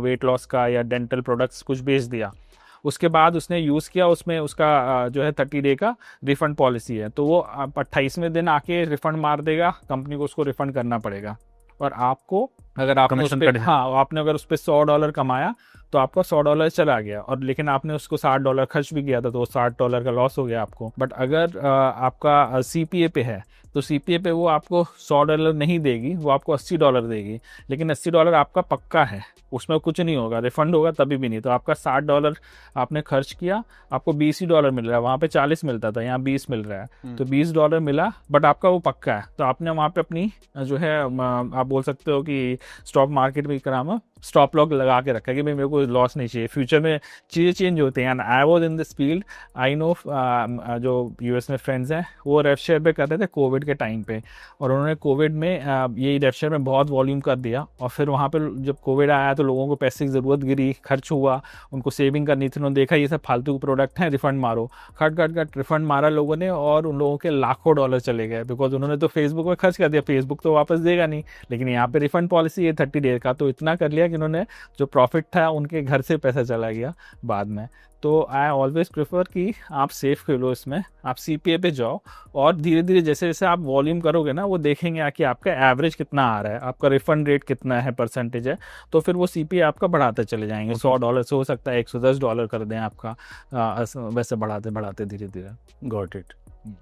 वेट लॉस का या डेंटल प्रोडक्ट्स कुछ बेच दिया, उसके बाद उसने यूज़ किया, उसमें उसका जो है 30 डे का रिफंड पॉलिसी है, तो वो 28वें दिन आके रिफंड मार देगा, कंपनी को उसको रिफंड करना पड़ेगा। और आपको अगर आपने उस पे, हाँ, आपने अगर उस पर $100 कमाया तो आपका $100 चला गया, और लेकिन आपने उसको $60 खर्च भी किया था, तो वो $60 का लॉस हो गया आपको। बट अगर आपका सीपीए पे है, तो सीपीए पे वो आपको $100 नहीं देगी, वो आपको $80 देगी, लेकिन $80 आपका पक्का है, उसमें कुछ नहीं होगा, रिफंड होगा तभी भी नहीं। तो आपका $60 आपने खर्च किया, आपको $20 मिल रहा है, वहाँ पे 40 मिलता था, यहाँ 20 मिल रहा है, तो $20 मिला, बट आपका वो पक्का है। तो आपने वहाँ पे अपनी जो है, आप बोल सकते हो कि स्टॉक मार्केट में करामा स्टॉप लॉक लगा के रखा है कि भाई मेरे को लॉस नहीं चाहिए। फ्यूचर में चीज़ें चेंज होती हैं, and I was in this field, I know. जो यूएस में फ्रेंड्स हैं वो रेव शेयर पे कर रहे थे कोविड के टाइम पे, और उन्होंने कोविड में ये रेव शेयर में बहुत वॉल्यूम कर दिया, और फिर वहाँ पे जब कोविड आया तो लोगों को पैसे की ज़रूरत गिरी, खर्च हुआ, उनको सेविंग करनी थी, उन्होंने देखा ये सब फालतू के प्रोडक्ट हैं, रिफंड मारो, खट रिफंड मारा लोगों ने, और उन लोगों के लाखों डॉलर चले गए, बिकॉज उन्होंने तो फेसबुक में खर्च कर दिया, फेसबुक तो वापस देगा नहीं, लेकिन यहाँ पे रिफंड पॉलिसी है 30 डेज का, तो इतना कर लिया कि उन्होंने जो प्रॉफिट था उनके घर से पैसा चला गया बाद में। तो आई ऑलवेज प्रेफर कि आप सेफ खेलो इसमें, आप सीपीए पे जाओ, और धीरे धीरे जैसे जैसे आप वॉल्यूम करोगे ना, वो देखेंगे कि आपका एवरेज कितना आ रहा है, आपका रिफंड रेट कितना है, परसेंटेज है, तो फिर वो सीपीए आपका बढ़ाते चले जाएंगे। $100 से हो सकता है $110 कर दें आपका, वैसे बढ़ाते बढ़ाते धीरे धीरे। Got it.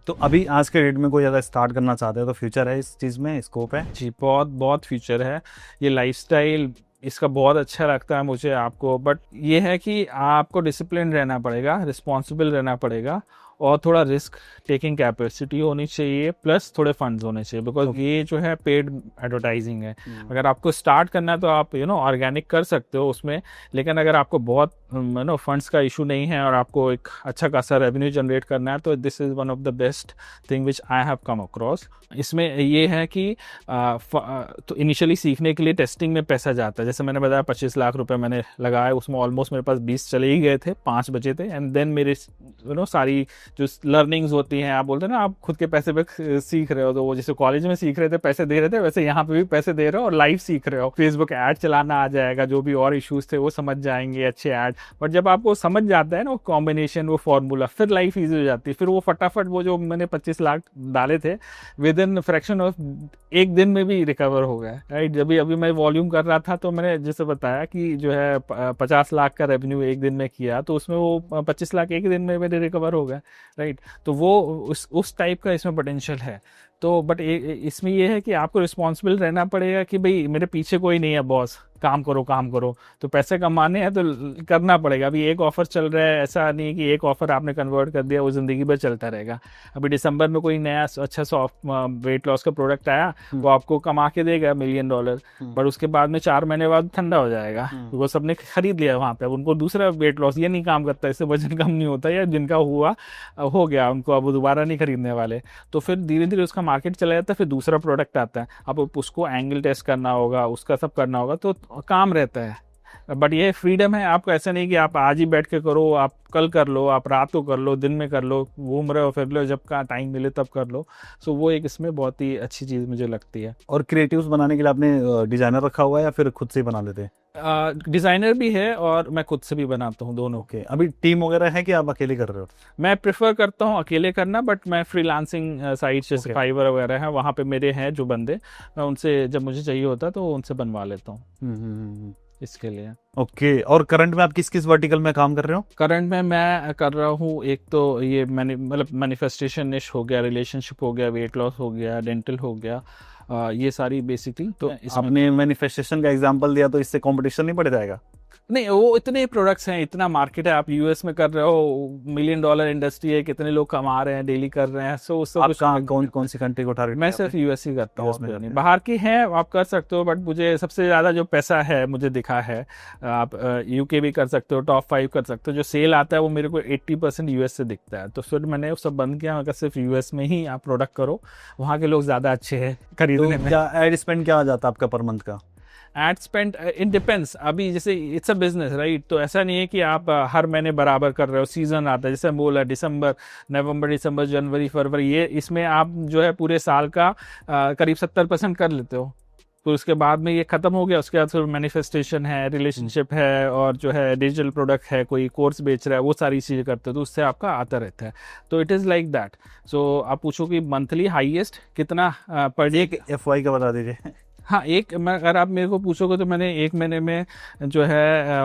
तो अभी आज के डेट में कोई अगर स्टार्ट करना चाहते हैं तो फ्यूचर है इस चीज़ में, स्कोप है? जी, बहुत बहुत फ्यूचर है। ये लाइफस्टाइल इसका बहुत अच्छा लगता है मुझे आपको, बट ये है कि आपको डिसिप्लिन रहना पड़ेगा, रिस्पॉन्सिबल रहना पड़ेगा, और थोड़ा रिस्क टेकिंग कैपेसिटी होनी चाहिए, प्लस थोड़े फंड्स होने चाहिए, बिकॉज ये जो है पेड एडवर्टाइजिंग है। अगर आपको स्टार्ट करना है तो आप ऑर्गेनिक कर सकते हो उसमें, लेकिन अगर आपको बहुत फंड्स का इशू नहीं है और आपको एक अच्छा खासा रेवेन्यू जनरेट करना है, तो this is one of the best thing which I have come across. इसमें ये है कि तो इनिशियली सीखने के लिए टेस्टिंग में पैसा जाता है, जैसे मैंने बताया 25 लाख रुपए मैंने लगाए, उसमें ऑलमोस्ट मेरे पास 20 चले ही गए थे, 5 बचे थे, एंड देन मेरे सारी जो लर्निंग्स होती हैं, आप बोलते हैं ना आप खुद के पैसे पे सीख रहे हो, तो वो जैसे कॉलेज में सीख रहे थे, पैसे दे रहे थे, वैसे यहाँ पे भी पैसे दे रहे हो और लाइव सीख रहे हो। फेसबुक ऐड चलाना आ जाएगा, जो भी और इश्यूज थे वो समझ जाएंगे, अच्छे ऐड, बट जब आपको समझ जाता है ना वो कॉम्बिनेशन, वो फॉर्मूला, फिर लाइफ ईजी हो जाती है। फिर वो फटाफट वो जो मैंने 25 लाख डाले थे विद इन फ्रैक्शन ऑफ एक दिन में भी रिकवर हो गए, राइट। जब भी अभी मैं वॉल्यूम कर रहा था तो मैंने जैसे बताया कि जो है 50 लाख का रेवेन्यू एक दिन में किया, तो उसमें वो 25 लाख एक दिन में मेरे रिकवर हो गए, राइट। तो वो उस टाइप का इसमें पोटेंशियल है। तो बट इसमें ये है कि आपको रिस्पॉन्सिबल रहना पड़ेगा कि भाई मेरे पीछे कोई नहीं है बॉस, काम करो काम करो, तो पैसे कमाने हैं तो करना पड़ेगा। अभी एक ऑफर चल रहा है, ऐसा नहीं कि एक ऑफर आपने कन्वर्ट कर दिया वो ज़िंदगी भर चलता रहेगा। अभी दिसंबर में कोई नया अच्छा वेट लॉस का प्रोडक्ट आया, वो आपको कमा के देगा $1 मिलियन, बट उसके बाद में 4 महीने बाद ठंडा हो जाएगा, वो सबने खरीद लिया वहाँ पे, अब उनको दूसरा वेट लॉस ये नहीं काम करता, इससे वजन कम नहीं होता, या जिनका हुआ हो गया उनको, अब वो दोबारा नहीं खरीदने वाले। तो फिर धीरे धीरे उसका मार्केट चला जाता है, फिर दूसरा प्रोडक्ट आता है, अब उसको एंगल टेस्ट करना होगा, उसका सब करना होगा, तो काम रहता है। बट ये फ्रीडम है, आपको ऐसा नहीं कि आप आज ही बैठ के करो, आप कल कर लो, आप रात को कर लो, दिन में कर लो, घूम रहे हो फिर लो, जब का टाइम मिले तब कर लो। सो वो एक इसमें बहुत ही अच्छी चीज़ मुझे लगती है। और क्रिएटिव्स बनाने के लिए आपने डिजाइनर रखा हुआ है या फिर खुद से ही बना लेते हैं? डिज़ाइनर भी है और मैं खुद से भी बनाता हूँ, दोनों। ओके, अभी टीम वगैरह है कि आप अकेले कर रहे हो? मैं प्रेफर करता हूँ अकेले करना, बट मैं फ्रीलांसिंग साइट्स जैसे फाइवर वगैरह है, वहाँ पे मेरे हैं जो बंदे, मैं उनसे जब मुझे चाहिए होता है तो उनसे बनवा लेता हूँ इसके लिए। ओके। और करंट में आप किस किस वर्टिकल में काम कर रहे हो? करंट में मैं कर रहा हूँ, एक तो ये मतलब मैनिफेस्टेशन निश हो गया, रिलेशनशिप हो गया, वेट लॉस हो गया, डेंटल हो गया, ये सारी बेसिकली। तो आपने मैनिफेस्टेशन का एग्जांपल दिया, तो इससे कंपटीशन नहीं बढ़ जाएगा? नहीं, वो इतने प्रोडक्ट्स हैं, इतना मार्केट है, आप यूएस में कर रहे हो, $1 मिलियन इंडस्ट्री है, कितने लोग कमा रहे हैं, डेली कर रहे हैं, सो उससे आप कुछ कहाँ कौन सी कंट्री को टारगेट मैं किया सिर्फ आपने? यूएस ही करता हूँ, US में और जाते नहीं हैं। बाहर की हैं, आप कर सकते हो, बट मुझे सबसे ज़्यादा जो पैसा है मुझे दिखा है, आप यूके भी कर सकते हो, टॉप 5 कर सकते हो, जो सेल आता है वो मेरे को 80% यूएस से दिखता है, तो फिर मैंने वो सब बंद किया, मगर सिर्फ यूएस में ही आप प्रोडक्ट करो, वहाँ के लोग ज़्यादा अच्छे हैं तो खरीदने में। क्या एड स्पेंड क्या आ जाता है आपका पर मंथ का? एड स्पेंड इट डिपेंड्स, अभी जैसे इट्स अ बिजनेस राइट, तो ऐसा नहीं है कि आप हर महीने बराबर कर रहे हो, सीजन आता है, जैसे हम बोला दिसंबर, नवंबर, दिसंबर, जनवरी, फरवरी, ये इसमें आप जो है पूरे साल का करीब 70% कर लेते हो, तो उसके बाद में ये खत्म हो गया, उसके बाद फिर मैनिफेस्टेशन है, रिलेशनशिप है, और जो है डिजिटल प्रोडक्ट है, कोई कोर्स बेच रहा है, वो सारी चीज़ें करते हो, तो उससे आपका आता रहता है, तो इट इज़ लाइक दैट। सो आप पूछो कि मंथली हाईएस्ट कितना पर डे। एक FY का बता दीजिए। हाँ, एक मैं अगर आप मेरे को पूछोगे तो मैंने एक महीने में जो है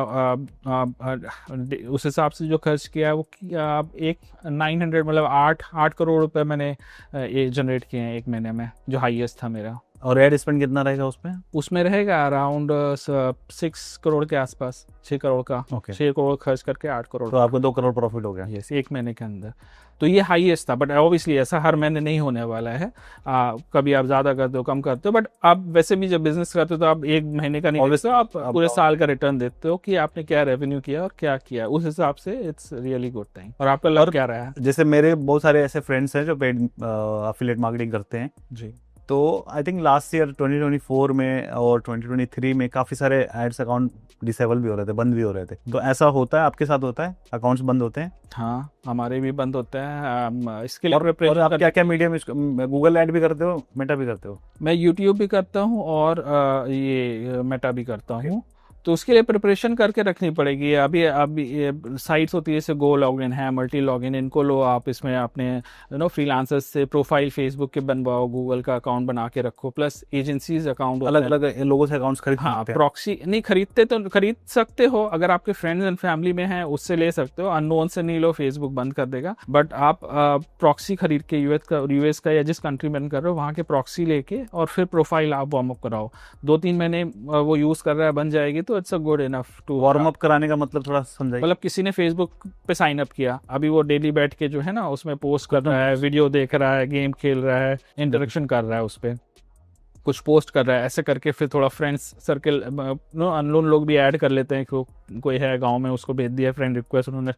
उस हिसाब से जो खर्च किया है वो किया, आप एक 900 मतलब 8 करोड़ रुपए मैंने ये जनरेट किए हैं एक महीने में, जो हाईएस्ट था मेरा। और एड स्पेंड कितना रहेगा उसमें? उसमें रहेगा अराउंड 6 करोड़ के आसपास, 6 करोड़ का। ओके। 6 करोड़ खर्च करके 8 करोड़। तो आपको 2 करोड़ प्रॉफिट हो गया। यस, एक महीने के अंदर। तो ये हाईएस्ट था, बट ऑब्वियसली ऐसा हर महीने नहीं होने वाला है। कभी आप ज़्यादा करते हो, कम करते हो, बट आप वैसे भी जब बिजनेस करते हो तो आप एक महीने का नहीं देखते हो, आप पूरे साल का रिटर्न देते हो कि आपने क्या रेवेन्यू किया और क्या किया, उस हिसाब से इट्स रियली गुड थिंग। और आपका लग क्या रहा है? जैसे मेरे बहुत सारे ऐसे फ्रेंड्स हैं जो पेड अफिलिएट मार्केटिंग करते हैं जी। तो आई थिंक लास्ट ईयर 2024 में और 2023 में काफ़ी सारे एड्स अकाउंट डिसेबल भी हो रहे थे, बंद भी हो रहे थे। तो ऐसा होता है आपके साथ? होता है अकाउंट्स बंद होते हैं? हाँ, हमारे भी बंद होते हैं। इसके लिए और आप क्या क्या मीडियम, गूगल ऐड भी करते हो, मेटा भी करते हो? मैं यूट्यूब भी करता हूँ और ये मेटा भी करता हूँ, तो उसके लिए प्रिपरेशन करके रखनी पड़ेगी। अभी अभी साइट्स होती है जैसे गो लॉगिन है, मल्टी लॉगिन, इनको लो आप, इसमें अपने फ्रीलांसर्स से प्रोफाइल फेसबुक के बनवाओ, गूगल का अकाउंट बना के रखो, प्लस एजेंसीज अकाउंट, अलग अलग लोगों से अकाउंट्स खरीद हाँ, सकते हैं? प्रॉक्सी नहीं खरीदते तो खरीद सकते हो, अगर आपके फ्रेंड्स एंड फैमिली में हैं उससे ले सकते हो, अननोन से नहीं लो, फेसबुक बंद कर देगा। बट आप प्रॉक्सी खरीद के यूएस का या जिस कंट्री में कर रहे हो वहाँ के प्रॉक्सी लेके और फिर प्रोफाइल आप वार्म अप कराओ, 2-3 महीने वो यूज़ कर रहा है, बन जाएगी, तो it's a good enough to. Warm up कराने का मतलब थोड़ा समझाइए। मतलब किसी ने फेसबुक पे साइन अप किया, अभी वो डेली बैठ के जो है ना उसमें पोस्ट कर रहा है, वीडियो देख रहा है, गेम खेल रहा है, इंटरेक्शन कर रहा है, उस पर कुछ पोस्ट कर रहा है, ऐसे करके फिर थोड़ा फ्रेंड्स सर्कल अननोन लोग भी ऐड कर लेते हैं, कोई है गांव में, उसको भेज दिया फ्रेंड रिक्वेस्ट उन्होंने।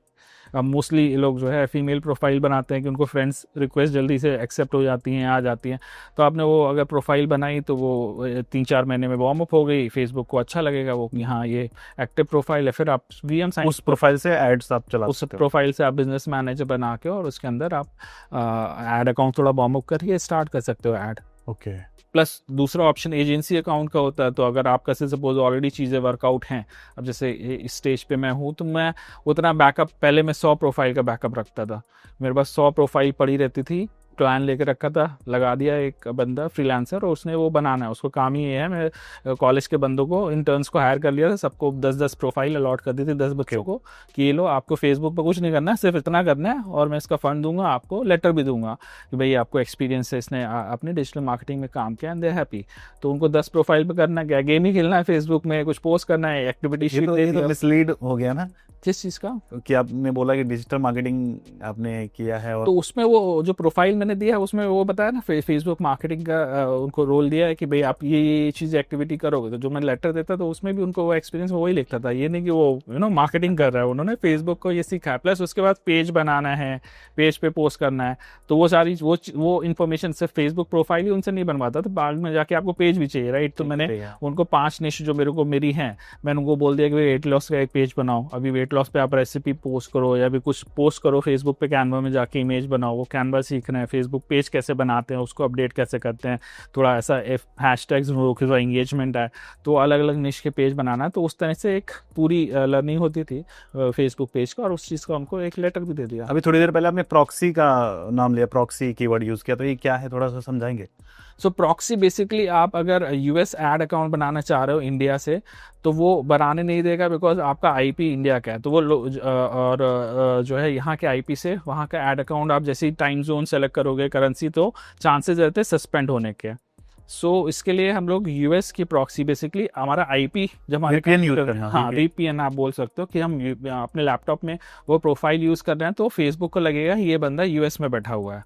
मोस्टली लोग जो है फीमेल प्रोफाइल बनाते हैं कि उनको फ्रेंड्स रिक्वेस्ट जल्दी से एक्सेप्ट हो जाती हैं, आ जाती हैं, तो आपने वो अगर प्रोफाइल बनाई तो वो 3-4 महीने में वार्म अप हो गई, फेसबुक को अच्छा लगेगा वो कि हाँ ये एक्टिव प्रोफाइल है, फिर आप VM साइन उस प्रोफाइल से एड्स आप चला उस सकते हो। प्रोफाइल से आप बिजनेस मैनेजर बना के और उसके अंदर आप ऐड अकाउंट थोड़ा वार्म अप करके स्टार्ट कर सकते हो ऐड। ओके। प्लस दूसरा ऑप्शन एजेंसी अकाउंट का होता है, तो अगर आपका से सपोज ऑलरेडी चीज़ें वर्कआउट हैं, अब जैसे इस स्टेज पे मैं हूँ, तो मैं उतना बैकअप, पहले मैं 100 प्रोफाइल का बैकअप रखता था, मेरे पास 100 प्रोफाइल पड़ी रहती थी, प्लान लेकर रखा था, लगा दिया एक बंदा फ्रीलांसर, और उसने वो बनाना है, उसको काम ही ये है, मैं कॉलेज के बंदों को, इंटर्न्स को हायर कर लिया था, सबको 10-10 प्रोफाइल अलॉट कर दी थी, 10 बच्चों को, कि ये लो, आपको फेसबुक पर कुछ नहीं करना है, सिर्फ इतना करना है, और मैं इसका फंड दूंगा, आपको लेटर भी दूंगा कि भाई आपको एक्सपीरियंस है, इसने अपने डिजिटल मार्केटिंग में काम किया, एंड दे हैप्पी। तो उनको 10 प्रोफाइल पर करना क्या, गेम ही खेलना है फेसबुक में, कुछ पोस्ट करना है, एक्टिविटी शीट दे दिया। मिसलीड हो गया ना किस चीज़ का? कि आपने बोला कि डिजिटल मार्केटिंग आपने किया है, और तो उसमें वो जो प्रोफाइल मैंने दिया है उसमें वो बताया ना, फेसबुक मार्केटिंग का उनको रोल दिया है कि भाई आप ये चीज़ एक्टिविटी करोगे, तो जो मैं लेटर देता तो उसमें भी उनको वो एक्सपीरियंस वही लिखता था, ये नहीं कि वो मार्केटिंग कर रहा है, उन्होंने फेसबुक को ये सीखा है, प्लस उसके बाद पेज बनाना है, पेज पे पोस्ट करना है, तो वो सारी वो इन्फॉर्मेशन सिर्फ फेसबुक प्रोफाइल ही उनसे नहीं बनवाता, तो बाद में जाके आपको पेज भी चाहिए, राइट? तो मैंने उनको 5 निश जो मेरी हैं, मैंने उनको बोल दिया कि वेट लॉस का एक पेज बनाओ, अभी वेट लॉस पे आप रेसिपी पोस्ट करो या भी कुछ पोस्ट करो फेसबुक पे, कैनवा में जाके इमेज बनाओ, वो कैनवा सीखना है, फेसबुक पेज कैसे बनाते हैं, उसको अपडेट कैसे करते हैं, थोड़ा ऐसा हैशटैग्स थोड़ा इंगेजमेंट है, तो अलग अलग निश के पेज बनाना है, तो उस तरह से एक पूरी लर्निंग होती थी फेसबुक पेज का, और उस चीज़ का उनको एक लेटर भी दे दिया। अभी थोड़ी देर पहले आपने प्रॉक्सी का नाम लिया, प्रॉक्सी कीवर्ड यूज़ किया, तो ये क्या है, थोड़ा सा समझाएंगे? सो प्रॉक्सी बेसिकली, आप अगर यूएस ऐड अकाउंट बनाना चाह रहे हो इंडिया से, तो वो बनाने नहीं देगा, बिकॉज आपका आईपी इंडिया का है, तो वो और जो है यहाँ के आईपी से वहाँ का ऐड अकाउंट आप जैसे ही टाइम जोन सेलेक्ट करोगे, करेंसी, तो चांसेस रहते हैं सस्पेंड होने के, सो इसके लिए हम लोग यूएस की प्रॉक्सी, बेसिकली हमारा आईपी जब हमारे VPN यूज करना, हाँ VPN आप बोल सकते हो कि हम अपने लैपटॉप में वो प्रोफाइल यूज कर रहे हैं, तो फेसबुक को लगेगा ये बंदा यूएस में बैठा हुआ है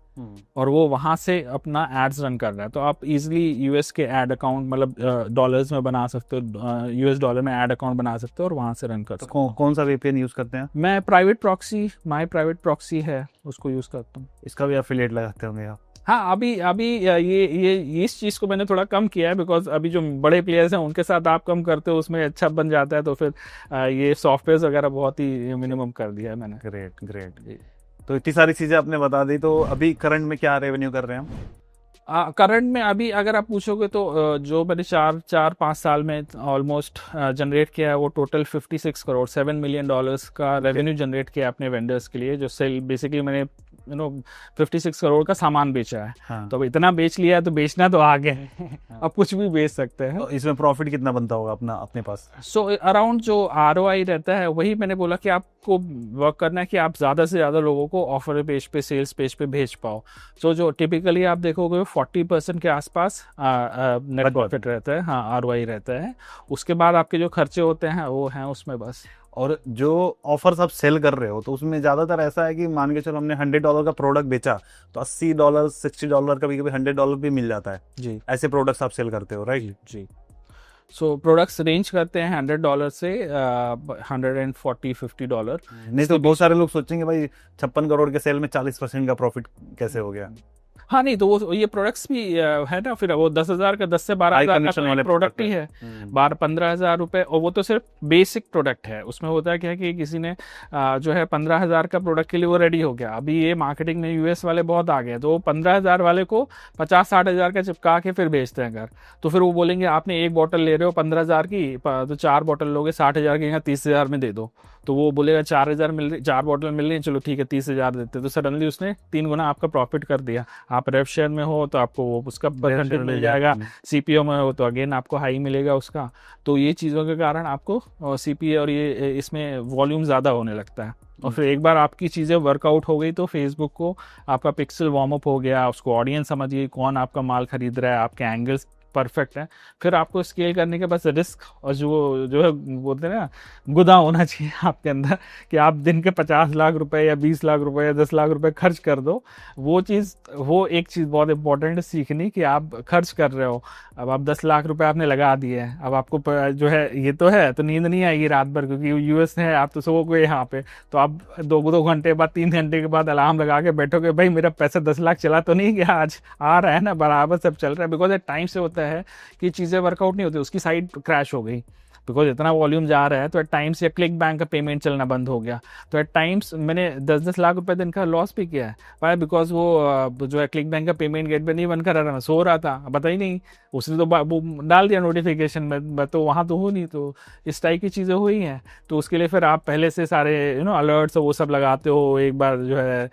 और वो वहां से अपना एड्स रन कर रहा है। तो आप इजीली यूएस के एड अकाउंट मतलब डॉलर्स में बना सकते हो, यूएस डॉलर में एड अकाउंट बना सकते हो और वहां से रन कर सकते हो। कौन सा VPN यूज करते हैं? मैं private proxy, my private proxy है, उसको यूज करता हूँ। इसका भी एफिलिएट लगाते होंगे आप? हाँ, अभी ये इस चीज़ को मैंने थोड़ा कम किया है, बिकॉज अभी जो बड़े प्लेयर्स हैं उनके साथ आप कम करते हो, उसमें अच्छा बन जाता है, तो फिर ये सॉफ्टवेयर वगैरह बहुत ही मिनिमम कर दिया है मैंने। Great great. तो इतनी सारी चीज़ें आपने बता दी, तो अभी करंट में क्या रेवेन्यू कर रहे हैं हम? करंट में अभी अगर आप पूछोगे तो जो मैंने 4-5 साल में ऑलमोस्ट जनरेट किया है वो टोटल 56 करोड़ $7 मिलियन का रेवेन्यू जनरेट किया अपने वेंडर्स के लिए, जो सेल बेसिकली मैंने 56 करोड़ का सामान बेचा है। हाँ। तो अब इतना बेच लिया है तो बेचना तो आगे है। अब कुछ भी बेच सकते हैं। तो इसमें प्रॉफिट कितना बनता होगा अपने पास? सो अराउंड जो ROI रहता है, वही मैंने बोला कि आपको वर्क करना है कि आप ज़्यादा से ज़्यादा लोगों को ऑफर पेज पे, सेल्स पेज पे भेज पाओ। सो जो टिपिकली आप देखोगे 40% के आसपास नेट प्रॉफिट रहता है, हाँ ROI रहता है। उसके बाद आपके जो खर्चे होते हैं वो हैं उसमें बस। और जो ऑफर्स आप सेल कर रहे हो तो उसमें ज़्यादातर ऐसा है कि मान के चलो हमने $100 का प्रोडक्ट बेचा तो $80 $60 कभी कभी $100 भी मिल जाता है जी, ऐसे प्रोडक्ट्स आप सेल करते हो, राइट? जी। सो प्रोडक्ट्स रेंज करते हैं $100 से $140-50। नहीं तो बहुत सारे लोग सोचेंगे भाई 56 करोड़ के सेल में 40% का प्रॉफिट कैसे हो गया? हाँ नहीं, तो वो ये प्रोडक्ट्स भी है ना, फिर वो 10,000 का 10 से 12,000 का वाले प्रोडक्ट ही है, 12-15,000 रुपए। और वो तो सिर्फ बेसिक प्रोडक्ट है। उसमें होता है क्या कि किसी ने जो है 15,000 का प्रोडक्ट के लिए वो रेडी हो गया। अभी ये मार्केटिंग में यूएस वाले बहुत आ गए, तो वो 15,000 वाले को 50-60,000 का चिपका के फिर बेचते हैं घर। तो फिर वो बोलेंगे आपने एक बॉटल ले रहे हो 15,000 की, तो 4 बॉटल लोगे 60,000 की, 30,000 में दे दो। तो वो बोलेगा 4,000 मिल रही, 4 बॉटल मिल रही है, चलो ठीक है 30,000 देते। तो सडनली उसने 3 गुना आपका प्रॉफिट कर दिया। आप रेव शेयर में हो तो आपको वो उसका परसेंटेज मिल जाएगा, सीपीओ में हो तो अगेन आपको हाई मिलेगा उसका। तो ये चीज़ों के कारण आपको सीपीए और ये इसमें वॉल्यूम ज़्यादा होने लगता है। और फिर एक बार आपकी चीज़ें वर्कआउट हो गई तो फेसबुक को आपका पिक्सल वार्म अप हो गया, उसको ऑडियंस समझ गई कौन आपका माल खरीद रहा है, आपके एंगल्स परफेक्ट है। फिर आपको स्केल करने के बस रिस्क और जो है बोलते हैं ना, गुदा होना चाहिए आपके अंदर कि आप दिन के 50 लाख रुपए या 20 लाख रुपए या 10 लाख रुपए खर्च कर दो। वो एक चीज़ बहुत इंपॉर्टेंट है सीखनी कि आप खर्च कर रहे हो। अब आप 10 लाख रुपए आपने लगा दिए हैं, अब आपको जो है ये तो है तो नींद नहीं आएगी रात भर, क्योंकि यूएस है, आप तो सोओगे यहाँ पे। तो आप 2 घंटे बाद 3 घंटे के बाद अलार्म लगा के बैठोगे, भाई मेरा पैसा 10 लाख चला तो नहीं गया, आज आ रहा है ना, बराबर सब चल रहा है। बिकॉज टाइम से होता है कि चीज़ें वर्कआउट नहीं होती, उसकी साइट क्रैश हो गई बिकॉज इतना वॉल्यूम जा रहा है। तो एट टाइम्स या क्लिक बैंक का पेमेंट चलना बंद हो गया। तो एट टाइम्स मैंने 10-10 लाख रुपए दिन का लॉस भी किया है। वाई? बिकॉज वो जो है क्लिक बैंक का पेमेंट गेट पे नहीं बंद कर रहा था, मैं सो रहा था, पता ही नहीं, उसने तो वो डाल दिया नोटिफिकेशन में, तो वहाँ तो हो नहीं। तो इस टाइप की चीज़ें हुई हैं। तो उसके लिए फिर आप पहले से सारे अलर्ट्स वो सब लगाते हो, एक बार जो है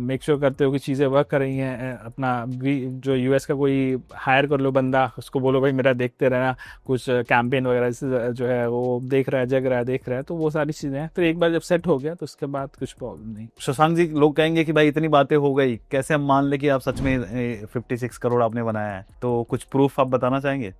मेक श्योर करते हो कि चीज़ें वर्क कर रही हैं। अपना जो यूएस का कोई हायर कर लो बंदा, उसको बोलो भाई मेरा देखते रहना, कुछ कैंपेन वगैरह जो है वो देख रहा है, जग रहा है, देख रहा है। तो वो सारी चीज़ें हैं। फिर एक बार जब सेट हो गया तो उसके बाद कुछ प्रॉब्लम नहीं। शशांक जी, लोग कहेंगे कि भाई इतनी बातें हो गई, कैसे हम मान ले कि आप सच में 56 करोड़ आपने बनाया है? तो कुछ प्रूफ आप बताना चाहेंगे?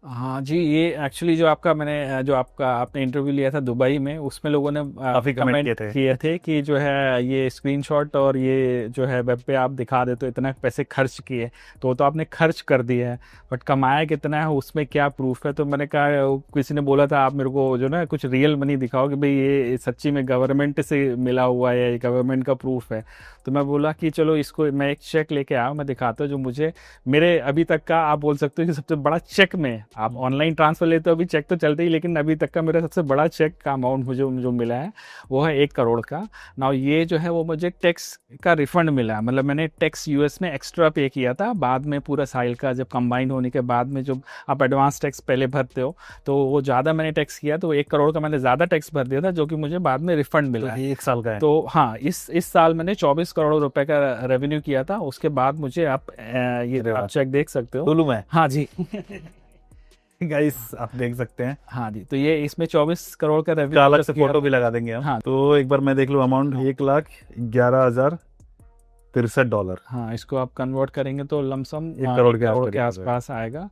हाँ जी, ये एक्चुअली जो आपने इंटरव्यू लिया था दुबई में, उसमें लोगों ने काफी कमेंट किए थे कि जो है ये स्क्रीनशॉट और ये जो है वेब पे आप दिखा दे तो इतना पैसे खर्च किए, तो आपने खर्च कर दिया है, बट कमाया कितना है उसमें क्या प्रूफ है? तो मैंने कहा, किसी ने बोला था आप मेरे को जो ना कुछ रियल मनी दिखाओ कि भाई ये सच्ची में गवर्नमेंट से मिला हुआ है, गवर्नमेंट का प्रूफ है। तो मैं बोला कि चलो इसको मैं एक चेक लेके आया, मैं दिखाता हूँ जो मुझे मेरे अभी तक का, आप बोल सकते हो कि सबसे बड़ा चेक में, आप ऑनलाइन ट्रांसफर लेते हो अभी चेक तो चलते ही, लेकिन अभी तक का मेरा सबसे बड़ा चेक का अमाउंट मुझे जो मिला है वो है 1 करोड़ का। नाउ ये जो है वो मुझे टैक्स का रिफंड मिला है, मतलब मैंने टैक्स यूएस में एक्स्ट्रा पे किया था, बाद में पूरा साइल का जब कंबाइंड होने के बाद में जब आप एडवांस टैक्स पहले भरते हो तो वो ज़्यादा मैंने टैक्स किया, तो 1 करोड़ का मैंने ज़्यादा टैक्स भर दिया था, जो कि मुझे बाद में रिफंड मिला है। 1 साल का है। तो हाँ, इस साल मैंने 24 करोड़ रुपए का रेवेन्यू किया था। उसके बाद मुझे आप चेक देख सकते हो। बोलूं मैं? हाँ जी गाइस आप देख सकते हैं। हाँ जी, तो ये इसमें 24 करोड़ का रेवेन्यू, अलग से फोटो भी लगा देंगे हम। हाँ। तो एक बार मैं देख लूं अमाउंट, 1,11,000 $63। हाँ, इसको आप कन्वर्ट करेंगे तो लमसम 1 करोड़ के आसपास आएगा।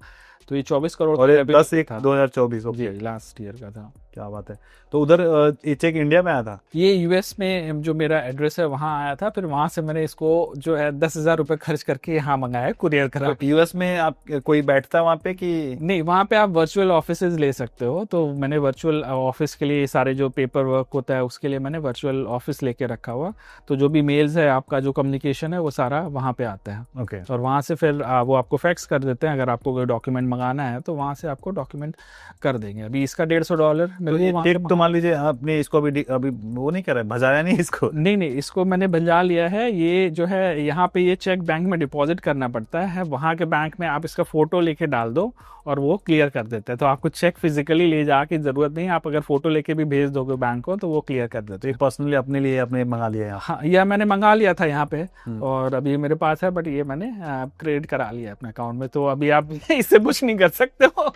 तो ये 24 करोड़ और ये का 10/1/2024। जी, ओके, लास्ट ईयर का था। क्या बात है। तो उधर ये चेक इंडिया में आया था? ये यूएस में जो मेरा एड्रेस है वहाँ आया था, फिर वहाँ से मैंने इसको जो है 10,000 रुपये खर्च करके यहाँ मंगाया, कुरियर करा। तो यूएस में आप कोई बैठता है वहाँ पे कि नहीं, वहाँ पे आप वर्चुअल ऑफिसेज ले सकते हो। तो मैंने वर्चुअल ऑफिस के लिए सारे जो पेपर वर्क होता है उसके लिए मैंने वर्चुअल ऑफिस लेके रखा हुआ। तो जो भी मेल्स है, आपका जो कम्युनिकेशन है वो सारा वहाँ पे आता है। ओके। और वहाँ से फिर वो आपको फैक्स कर देते हैं। अगर आपको कोई डॉक्यूमेंट मंगाना है तो वहाँ से आपको डॉक्यूमेंट कर देंगे। अभी इसका $150 मेरे को वहाँ से तो मान लीजिए आपने इसको अभी वो नहीं करा है, भजाया नहीं इसको? नहीं, इसको मैंने भंजा लिया है। ये जो है यहाँ पे ये चेक बैंक में डिपॉजिट करना पड़ता है। वहाँ के बैंक में आप इसका फोटो लेके डाल दो और वो क्लियर कर देते हैं। तो आपको चेक फिजिकली ले जाके जरूरत नहीं है, आप अगर फोटो लेके भी भेज दोगे बैंक को तो वो क्लियर कर देते तो हैं। ये पर्सनली अपने लिए आपने मंगा लिया है? हाँ, यह मैंने मंगा लिया था यहाँ पे और अभी मेरे पास है, बट ये मैंने क्रेडिट करा लिया अपने अकाउंट में। तो अभी आप इससे कुछ नहीं कर सकते हो।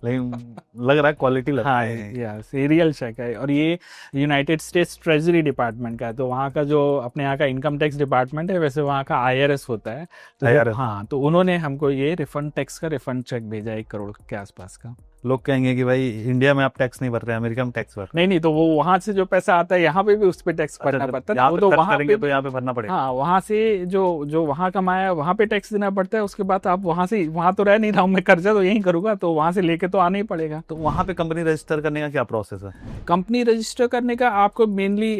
लेकिन लग रहा है क्वालिटी लग रहा है। यस, ये रियल चेक है। और ये यूनाइटेड स्टेट्स ट्रेजरी डिपार्टमेंट का है। तो वहाँ का जो अपने यहाँ का इनकम टैक्स डिपार्टमेंट है, वैसे वहाँ का IRS होता है। तो IRS। हाँ, तो उन्होंने हमको ये रिफंड टैक्स का रिफंड चेक भेजा 1 करोड़ के आसपास का। लोग कहेंगे कि भाई इंडिया में आप टैक्स नहीं भर रहे, अमेरिका में टैक्स भर। नहीं, तो वो वहां से जो पैसा आता है यहाँ पे भी उस पे टैक्स भरना पड़ता है। वो तो वहां पे, तो यहाँ पे भरना पड़ेगा। हाँ, वहां से जो वहां कमाया वहां पे टैक्स देना पड़ता है। उसके बाद आप वहां तो रह नहीं रहा हूँ मैं, कर्जा तो यही करूंगा, तो वहां से लेके तो आना ही पड़ेगा। तो वहां पे कंपनी रजिस्टर करने का क्या प्रोसेस है? कंपनी रजिस्टर करने का आपको मेनली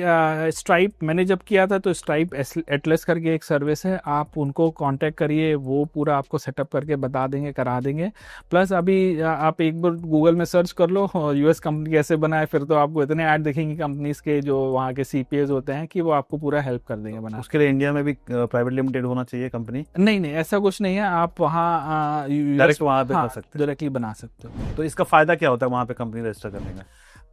स्ट्राइप, मैंने जब किया था तो स्ट्राइप एटलस करके एक सर्विस है, आप उनको कांटेक्ट करिए, वो पूरा आपको सेटअप करके बता देंगे, करा देंगे। प्लस अभी आप एक बार गूगल में सर्च कर लो यूएस कंपनी कैसे बनाए, फिर तो आपको इतने ऐड दिखेंगे कंपनीज के जो वहाँ के CPAs होते हैं कि वो आपको पूरा हेल्प कर देंगे बना। उसके लिए इंडिया में भी प्राइवेट लिमिटेड होना चाहिए कंपनी? नहीं, ऐसा कुछ नहीं है। आप वहाँ डायरेक्ट वहाँ पे कर सकते डायरेक्टली बना सकते हो। हो। तो इसका फायदा क्या होता है वहाँ पे कंपनी रजिस्टर करने का?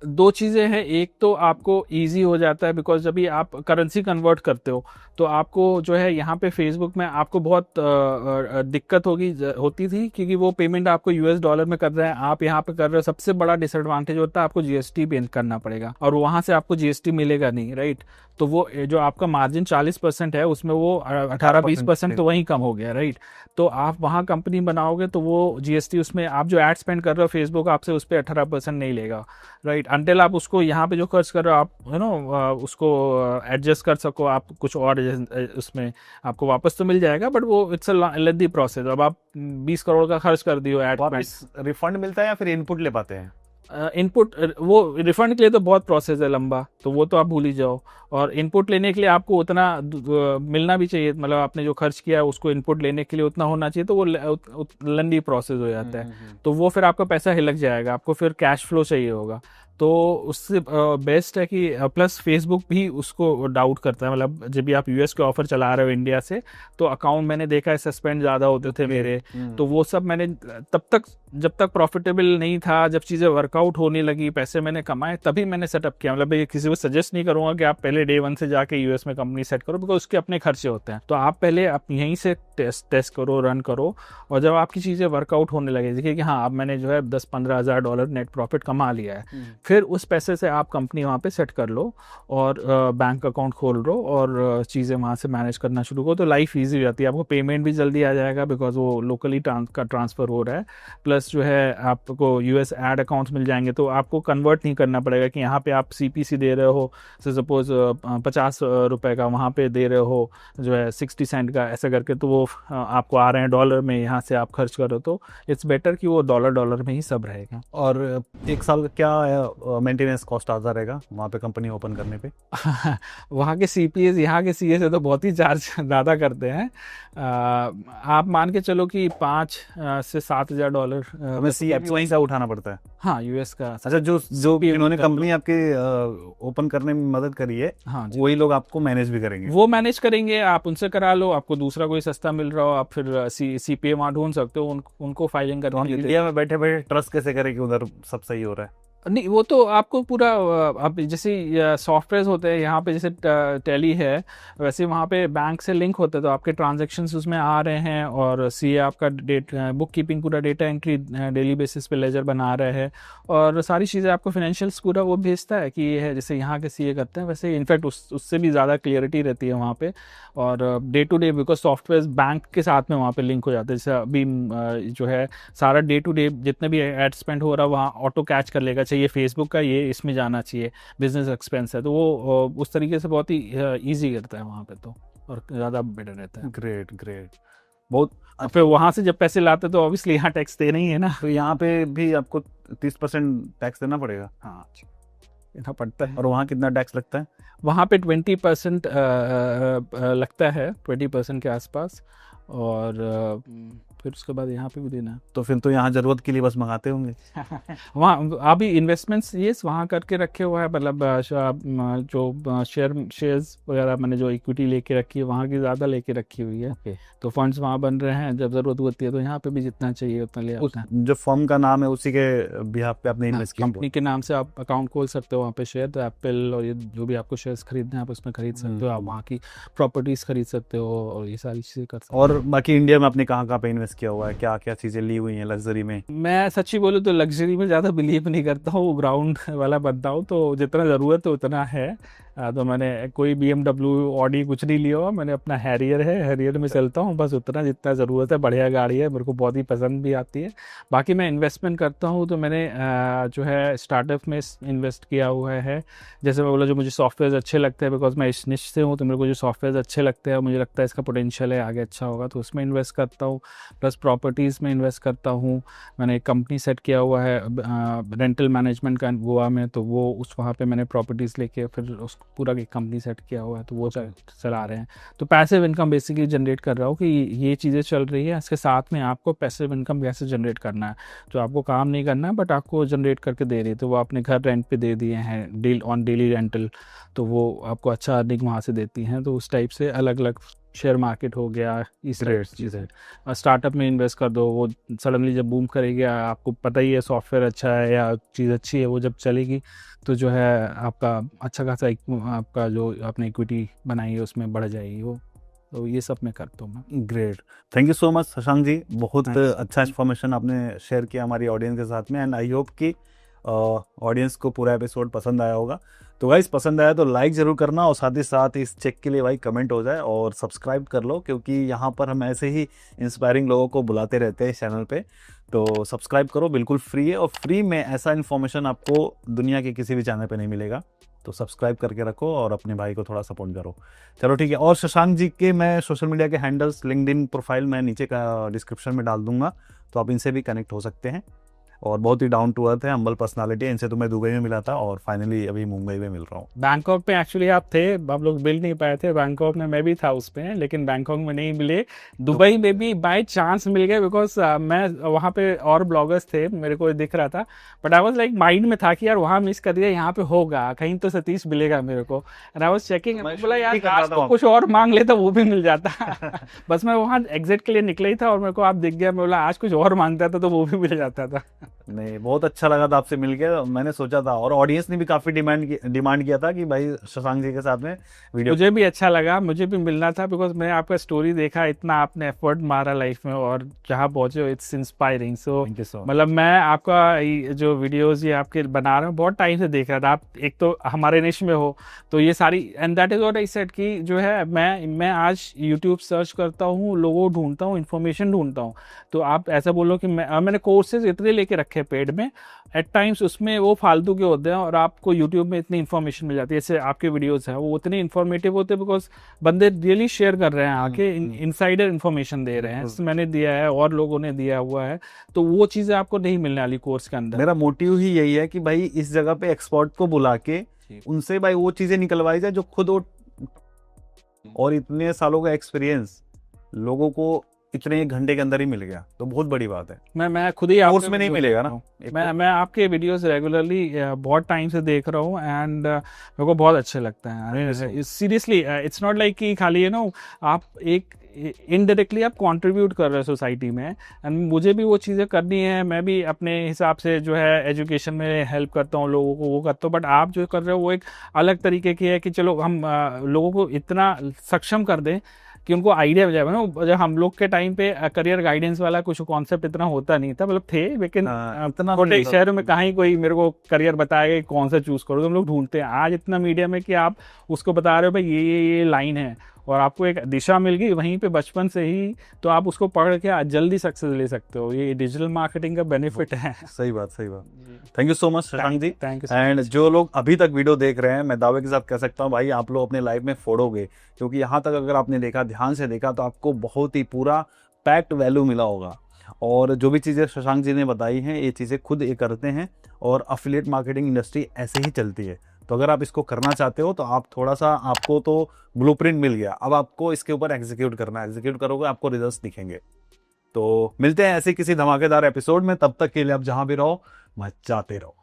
2 चीज़ें हैं। एक तो आपको इजी हो जाता है, बिकॉज जब भी आप करेंसी कन्वर्ट करते हो तो आपको जो है यहाँ पे फेसबुक में आपको बहुत दिक्कत होती थी, क्योंकि वो पेमेंट आपको $US में कर रहे हैं, आप यहाँ पे कर रहे हो। सबसे बड़ा डिसएडवांटेज होता है आपको GST पे करना पड़ेगा और वहाँ से आपको GST मिलेगा नहीं, राइट। तो वो जो आपका मार्जिन 40% है उसमें वो 18-20% तो वहीं कम हो गया, राइट। तो आप वहाँ कंपनी बनाओगे तो वो GST उसमें आप जो एड स्पेंड कर रहे हो फेसबुक आपसे उस पर 18% नहीं लेगा, राइट। अंटिल आप उसको यहाँ पे जो खर्च कर रहे हो आप उसको एडजस्ट कर सको, आप कुछ और उसमें आपको वापस तो मिल जाएगा, बट वो इट्स अ लेंथी प्रोसेस। अब आप 20 करोड़ का खर्च कर दियो एड स्पेंड, रिफंड मिलता है या फिर इनपुट ले पाते हैं? इनपुट वो रिफंड के लिए तो बहुत प्रोसेस है लंबा, तो वो तो आप भूल ही जाओ। और इनपुट लेने के लिए आपको उतना मिलना भी चाहिए, मतलब आपने जो खर्च किया है उसको इनपुट लेने के लिए उतना होना चाहिए, तो वो लंबी प्रोसेस हो जाता है। तो वो फिर आपका पैसा हिलक जाएगा, आपको फिर कैश फ्लो चाहिए होगा। तो उससे बेस्ट है कि प्लस फेसबुक भी उसको डाउट करता है, मतलब जब भी आप यूएस के ऑफर चला रहे हो इंडिया से, तो अकाउंट मैंने देखा है सस्पेंड ज़्यादा होते थे मेरे। तो वो सब मैंने जब तक प्रॉफिटेबल नहीं था, जब चीज़ें वर्कआउट होने लगी, पैसे मैंने कमाए, तभी मैंने सेटअप किया। मतलब ये किसी को सजेस्ट नहीं करूँगा कि आप पहले डे 1 से जाके यूएस में कंपनी सेट करो, बिकॉज उसके अपने खर्चे होते हैं। तो आप पहले आप यहीं से टेस्ट करो, रन करो, और जब आपकी चीज़ें वर्कआउट होने लगे, देखिए कि हाँ अब मैंने जो है $10-15 नेट प्रॉफिट कमा लिया है, फिर उस पैसे से आप कंपनी वहाँ पे सेट कर लो और बैंक अकाउंट खोल लो और चीज़ें वहाँ से मैनेज करना शुरू करो, तो लाइफ इजी हो जाती है। आपको पेमेंट भी जल्दी आ जाएगा बिकॉज वो लोकली ट्रांसफ़र हो रहा है। प्लस जो है आपको यूएस ऐड अकाउंट्स मिल जाएंगे, तो आपको कन्वर्ट नहीं करना पड़ेगा कि यहाँ पे आप CPC दे रहे हो, सपोज $50 का, वहाँ पे दे रहे हो जो है 60 सेंट का, ऐसा करके, तो वो आपको आ रहे हैं डॉलर में, यहाँ से आप खर्च करो, तो इट्स बेटर कि वो डॉलर में ही सब रहेगा। और 1 साल का क्या मेंटेनेंस कॉस्ट आता रहेगा वहाँ पे कंपनी ओपन करने पे? वहाँ के CPAs यहाँ के CA से तो बहुत ही चार्ज ज़्यादा करते हैं। आप मान के चलो कि $5 से $7,000 हमें CA भी वहीं से उठाना पड़ता है? हाँ, यूएस का। अच्छा, जो इन्होंने कंपनी आपके ओपन करने में मदद करी है, हाँ, वही लोग आपको मैनेज भी करेंगे? वो मैनेज करेंगे, आप उनसे करा लो, आपको दूसरा कोई सस्ता मिल रहा हो आप फिर CPA वहाँ ढूंढ सकते हो, उनको फाइलिंग करके। इंडिया में बैठे बैठे ट्रस्ट कैसे करें कि उधर सब सही हो रहा है? नहीं, वो तो आपको पूरा अब जैसे सॉफ्टवेयर होते हैं यहाँ पे, जैसे टैली है, वैसे वहाँ पे बैंक से लिंक होते हैं, तो आपके ट्रांजैक्शंस उसमें आ रहे हैं, और सीए आपका बुक कीपिंग पूरा डेटा एंट्री डेली बेसिस पे लेजर बना रहे हैं, और सारी चीज़ें आपको फाइनेंशियल्स पूरा वो भेजता है कि ये है, जैसे यहाँ के सीए करते हैं वैसे, इनफैक्ट उससे भी ज़्यादा क्लियरिटी रहती है वहाँ पे। और day to day because software bank के साथ में वहाँ पे लिंक हो जाते हैं, जैसे अभी जो है सारा डे टू डे जितने भी एड स्पेंड हो रहा है वहाँ ऑटो कैच कर लेगा, चाहिए फेसबुक का, ये इसमें जाना चाहिए, बिजनेस एक्सपेंस है, तो वो उस तरीके से बहुत ही ईजी करता है वहाँ पे, तो और ज़्यादा बेटर रहता है। ग्रेट ग्रेट, बहुत। फिर वहाँ से जब पैसे लाते तो ऑब्वियसली यहाँ टैक्स देना ही है ना। तो यहाँ पे भी आपको 30% टैक्स देना पड़ेगा? हाँ, देना पड़ता है। और वहाँ कितना टैक्स लगता है? वहाँ पे 20% लगता है, 20% के आसपास, और फिर उसके बाद यहाँ पे भी देना है। तो फिर तो यहाँ जरूरत के लिए बस मंगाते होंगे। वहाँ अभी इन्वेस्टमेंट्स ये वहाँ करके रखे हुआ है, मतलब जो शेयर्स वगैरह मैंने जो इक्विटी लेके रखी है वहाँ की ज़्यादा लेके रखी हुई है। Okay. तो फंड्स वहाँ बन रहे हैं, जब ज़रूरत होती है तो यहाँ पे भी जितना चाहिए उतना ले आते हैं। जो फर्म का नाम है उसी के बिहाफ पे आपने इन्वेस्ट किया? कंपनी के नाम से आप अकाउंट खोल सकते हो वहाँ पे शेयर, तो एप्पल और ये जो भी आपको शेयर्स खरीदने हैं आप उसमें खरीद सकते हो, आप वहाँ की प्रॉपर्टीज़ खरीद सकते हो, और ये सारी चीज़ें कर सकते हो। और बाकी इंडिया में आपने कहाँ कहाँ पे इन्वेस्ट किया हुआ है, क्या क्या चीज़ें ली हुई हैं लग्जरी में? मैं सच्ची बोलूँ तो लग्जरी में ज़्यादा बिलीव नहीं करता हूँ, ग्राउंड वाला बंदा हूँ, तो जितना ज़रूरत है उतना है। तो मैंने कोई BMW ऑडी कुछ नहीं लिया हुआ, मैंने अपना हैरियर है, हैरियर में चलता हूँ, बस उतना जितना ज़रूरत है। बढ़िया गाड़ी है, मेरे को बहुत ही पसंद भी आती है। बाकी मैं इन्वेस्टमेंट करता हूँ तो मैंने जो है स्टार्टअप में इन्वेस्ट किया हुआ है। जैसे मैं बोला, जो मुझे सॉफ्टवेयर अच्छे लगते हैं, बिकॉज मैं इस निश से हूँ, तो मेरे को जो सॉफ्टवेयर अच्छे लगते हैं, मुझे लगता है इसका पोटेंशियल है आगे अच्छा होगा, तो उसमें इन्वेस्ट करता हूँ। प्लस प्रॉपर्टीज़ में इन्वेस्ट करता हूँ। मैंने एक कंपनी सेट किया हुआ है रेंटल मैनेजमेंट का गोवा में, तो वो उस वहाँ पे मैंने प्रॉपर्टीज़ लेके फिर उस पूरा एक कंपनी सेट किया हुआ है, तो वो चला रहे हैं। तो पैसिव इनकम बेसिकली जनरेट कर रहा हूँ कि ये चीज़ें चल रही है, इसके साथ में आपको पैसिव इनकम कैसे जनरेट करना है, जो आपको काम नहीं करना है बट आपको जनरेट करके दे रही है। तो वो आपने घर रेंट पे दे दिए हैं, डेली रेंटल, तो वो आपको अच्छा अर्निंग वहाँ से देती हैं। तो उस टाइप से अलग अलग शेयर मार्केट हो गया, इस ग्रेट चीज़ है। स्टार्टअप में इन्वेस्ट कर दो, वो सडनली जब बूम करेगी, आपको पता ही है सॉफ्टवेयर अच्छा है या चीज़ अच्छी है, वो जब चलेगी तो जो है आपका अच्छा खासा आपका जो आपने इक्विटी बनाई है उसमें बढ़ जाएगी वो। तो ये सब मैं करता हूँ। Great, thank you so much Shashank ji, बहुत अच्छा इन्फॉर्मेशन आपने शेयर किया हमारी ऑडियंस के साथ में, एंड आई होप कि ऑडियंस को पूरा एपिसोड पसंद आया होगा। तो गाइस, पसंद आया तो लाइक ज़रूर करना, और साथ ही साथ इस चेक के लिए भाई कमेंट हो जाए, और सब्सक्राइब कर लो, क्योंकि यहाँ पर हम ऐसे ही इंस्पायरिंग लोगों को बुलाते रहते हैं इस चैनल पे। तो सब्सक्राइब करो, बिल्कुल फ्री है, और फ्री में ऐसा इन्फॉर्मेशन आपको दुनिया के किसी भी चैनल पे नहीं मिलेगा। तो सब्सक्राइब करके रखो और अपने भाई को थोड़ा सपोर्ट करो। चलो ठीक है, और शशांक जी के मैं सोशल मीडिया के हैंडल्स, लिंक्डइन प्रोफाइल मैं नीचे का डिस्क्रिप्शन में डाल दूंगा, तो आप इनसे भी कनेक्ट हो सकते हैं। और बहुत ही डाउन टू अर्थ है, हम्बल पर्सनालिटी है। इनसे तो मैं दुबई में मिला था, और फाइनली अभी मुंबई में मिल रहा हूँ। बैंकॉक में एक्चुअली आप थे, आप लोग मिल नहीं पाए थे। बैंकॉक में मैं भी था उसमें, लेकिन बैंकॉक में नहीं मिले। दुबई में भी बाय चांस मिल गए, बिकॉज मैं वहाँ पे और ब्लॉगर्स थे, मेरे को दिख रहा था, but I was like mind में था कि यार वहाँ मिस कर दिया, यहाँ पे होगा कहीं तो सतीश मिलेगा मेरे को। एंड आई वाज चेकिंग, बोला यार आज तो कुछ और मांग लेता वो भी मिल जाता। बस मैं वहाँ एग्जिट के लिए निकला ही था, और मेरे को आप दिख गया, मैं बोला आज कुछ और मांगता था तो वो भी मिल जाता था। नहीं, बहुत अच्छा लगा था आपसे मिलके। मैंने सोचा था, और ऑडियंस ने भी काफी डिमांड किया था कि भाई शशांक जी के साथ में वीडियो। मुझे भी अच्छा लगा, मुझे भी मिलना था, बिकॉज मैंने आपका स्टोरी देखा, इतना आपने एफर्ट मारा लाइफ में, और जहाँ पहुंचे हो इट्स इंस्पायरिंग। सो मतलब मैं आपका जो वीडियोस ये आपके बना रहा हूँ बहुत टाइम से देख रहा था। आप एक तो हमारे निश में हो, तो ये सारी, and that is what I said कि जो है मैं आज यूट्यूब सर्च करता हूँ, लोगों ढूंढता हूँ, इन्फॉर्मेशन ढूंढता हूँ। तो आप ऐसा बोलो कि मैंने कोर्सेज इतने लेके रखे पेड में, एट टाइम्स उसमें वो फालतू के होते हैं, और आपको यूट्यूब में इतनी इन्फॉर्मेशन मिल जाती है। जैसे आपके वीडियोस हैं वो उतने इन्फॉर्मेटिव होते हैं, बिकॉज बंदे रियली शेयर कर रहे हैं, आके इनसाइडर इन्फॉर्मेशन दे रहे हैं। मैंने दिया है और लोगों ने दिया हुआ है, तो वो चीज़ें आपको नहीं मिलने वाली कोर्स के अंदर। मेरा मोटिव ही यही है कि भाई इस जगह पे एक्सपर्ट को बुला के उनसे भाई वो चीज़ें निकलवाई जाए जो खुद, और इतने सालों का एक्सपीरियंस लोगों को इतने एक घंटे के अंदर ही मिल गया, तो बहुत बड़ी बात है। मैं खुद ही कोर्स में नहीं मिलेगा ना। मैं आपके वीडियोस रेगुलरली बहुत टाइम से देख रहा हूँ, एंड मेरे को बहुत अच्छे लगते हैं। सीरियसली इट्स नॉट लाइक कि खाली आप एक इनडायरेक्टली आप कंट्रीब्यूट कर रहे हो सोसाइटी में, एंड मुझे भी वो चीज़ें करनी है, मैं भी अपने हिसाब से जो है एजुकेशन में हेल्प करता हूँ लोगों को, वो करता हूँ। बट आप जो कर रहे हो वो एक अलग तरीके की है कि चलो हम लोगों को इतना सक्षम कर दें कि उनको आइडिया हो जाए ना। जब हम लोग के टाइम पे करियर गाइडेंस वाला कुछ कॉन्सेप्ट इतना होता नहीं था, मतलब थे लेकिन इतना छोटे नहीं शहरों में कहीं कोई मेरे को करियर बताएगा कि कौन सा चूज करो, तो हम लोग ढूंढते हैं। आज इतना मीडिया में कि आप उसको बता रहे हो भाई ये लाइन है, और आपको एक दिशा मिल गई वहीं पे बचपन से ही, तो आप उसको पढ़ के आज जल्दी सक्सेस ले सकते हो। ये डिजिटल मार्केटिंग का बेनिफिट है। सही बात, सही बात। Thank you so much Shashank ji. Thank you. And जो लोग अभी तक वीडियो देख रहे हैं, मैं दावे के साथ कह सकता हूँ भाई आप लोग अपने लाइफ में फोड़ोगे, क्योंकि यहाँ तक अगर आपने देखा, ध्यान से देखा, तो आपको बहुत ही पूरा पैक्ड वैल्यू मिला होगा। और जो भी चीज़ें शशांक जी ने बताई हैं, ये चीज़ें खुद ये करते हैं, और अफिलिएट मार्केटिंग इंडस्ट्री ऐसे ही चलती है। तो अगर आप इसको करना चाहते हो तो आप थोड़ा सा, आपको तो ब्लूप्रिंट मिल गया, अब आपको इसके ऊपर एग्जीक्यूट करना है। एग्जीक्यूट करोगे आपको रिजल्ट्स दिखेंगे। तो मिलते हैं ऐसे किसी धमाकेदार एपिसोड में, तब तक के लिए आप जहां भी रहो मचाते रहो।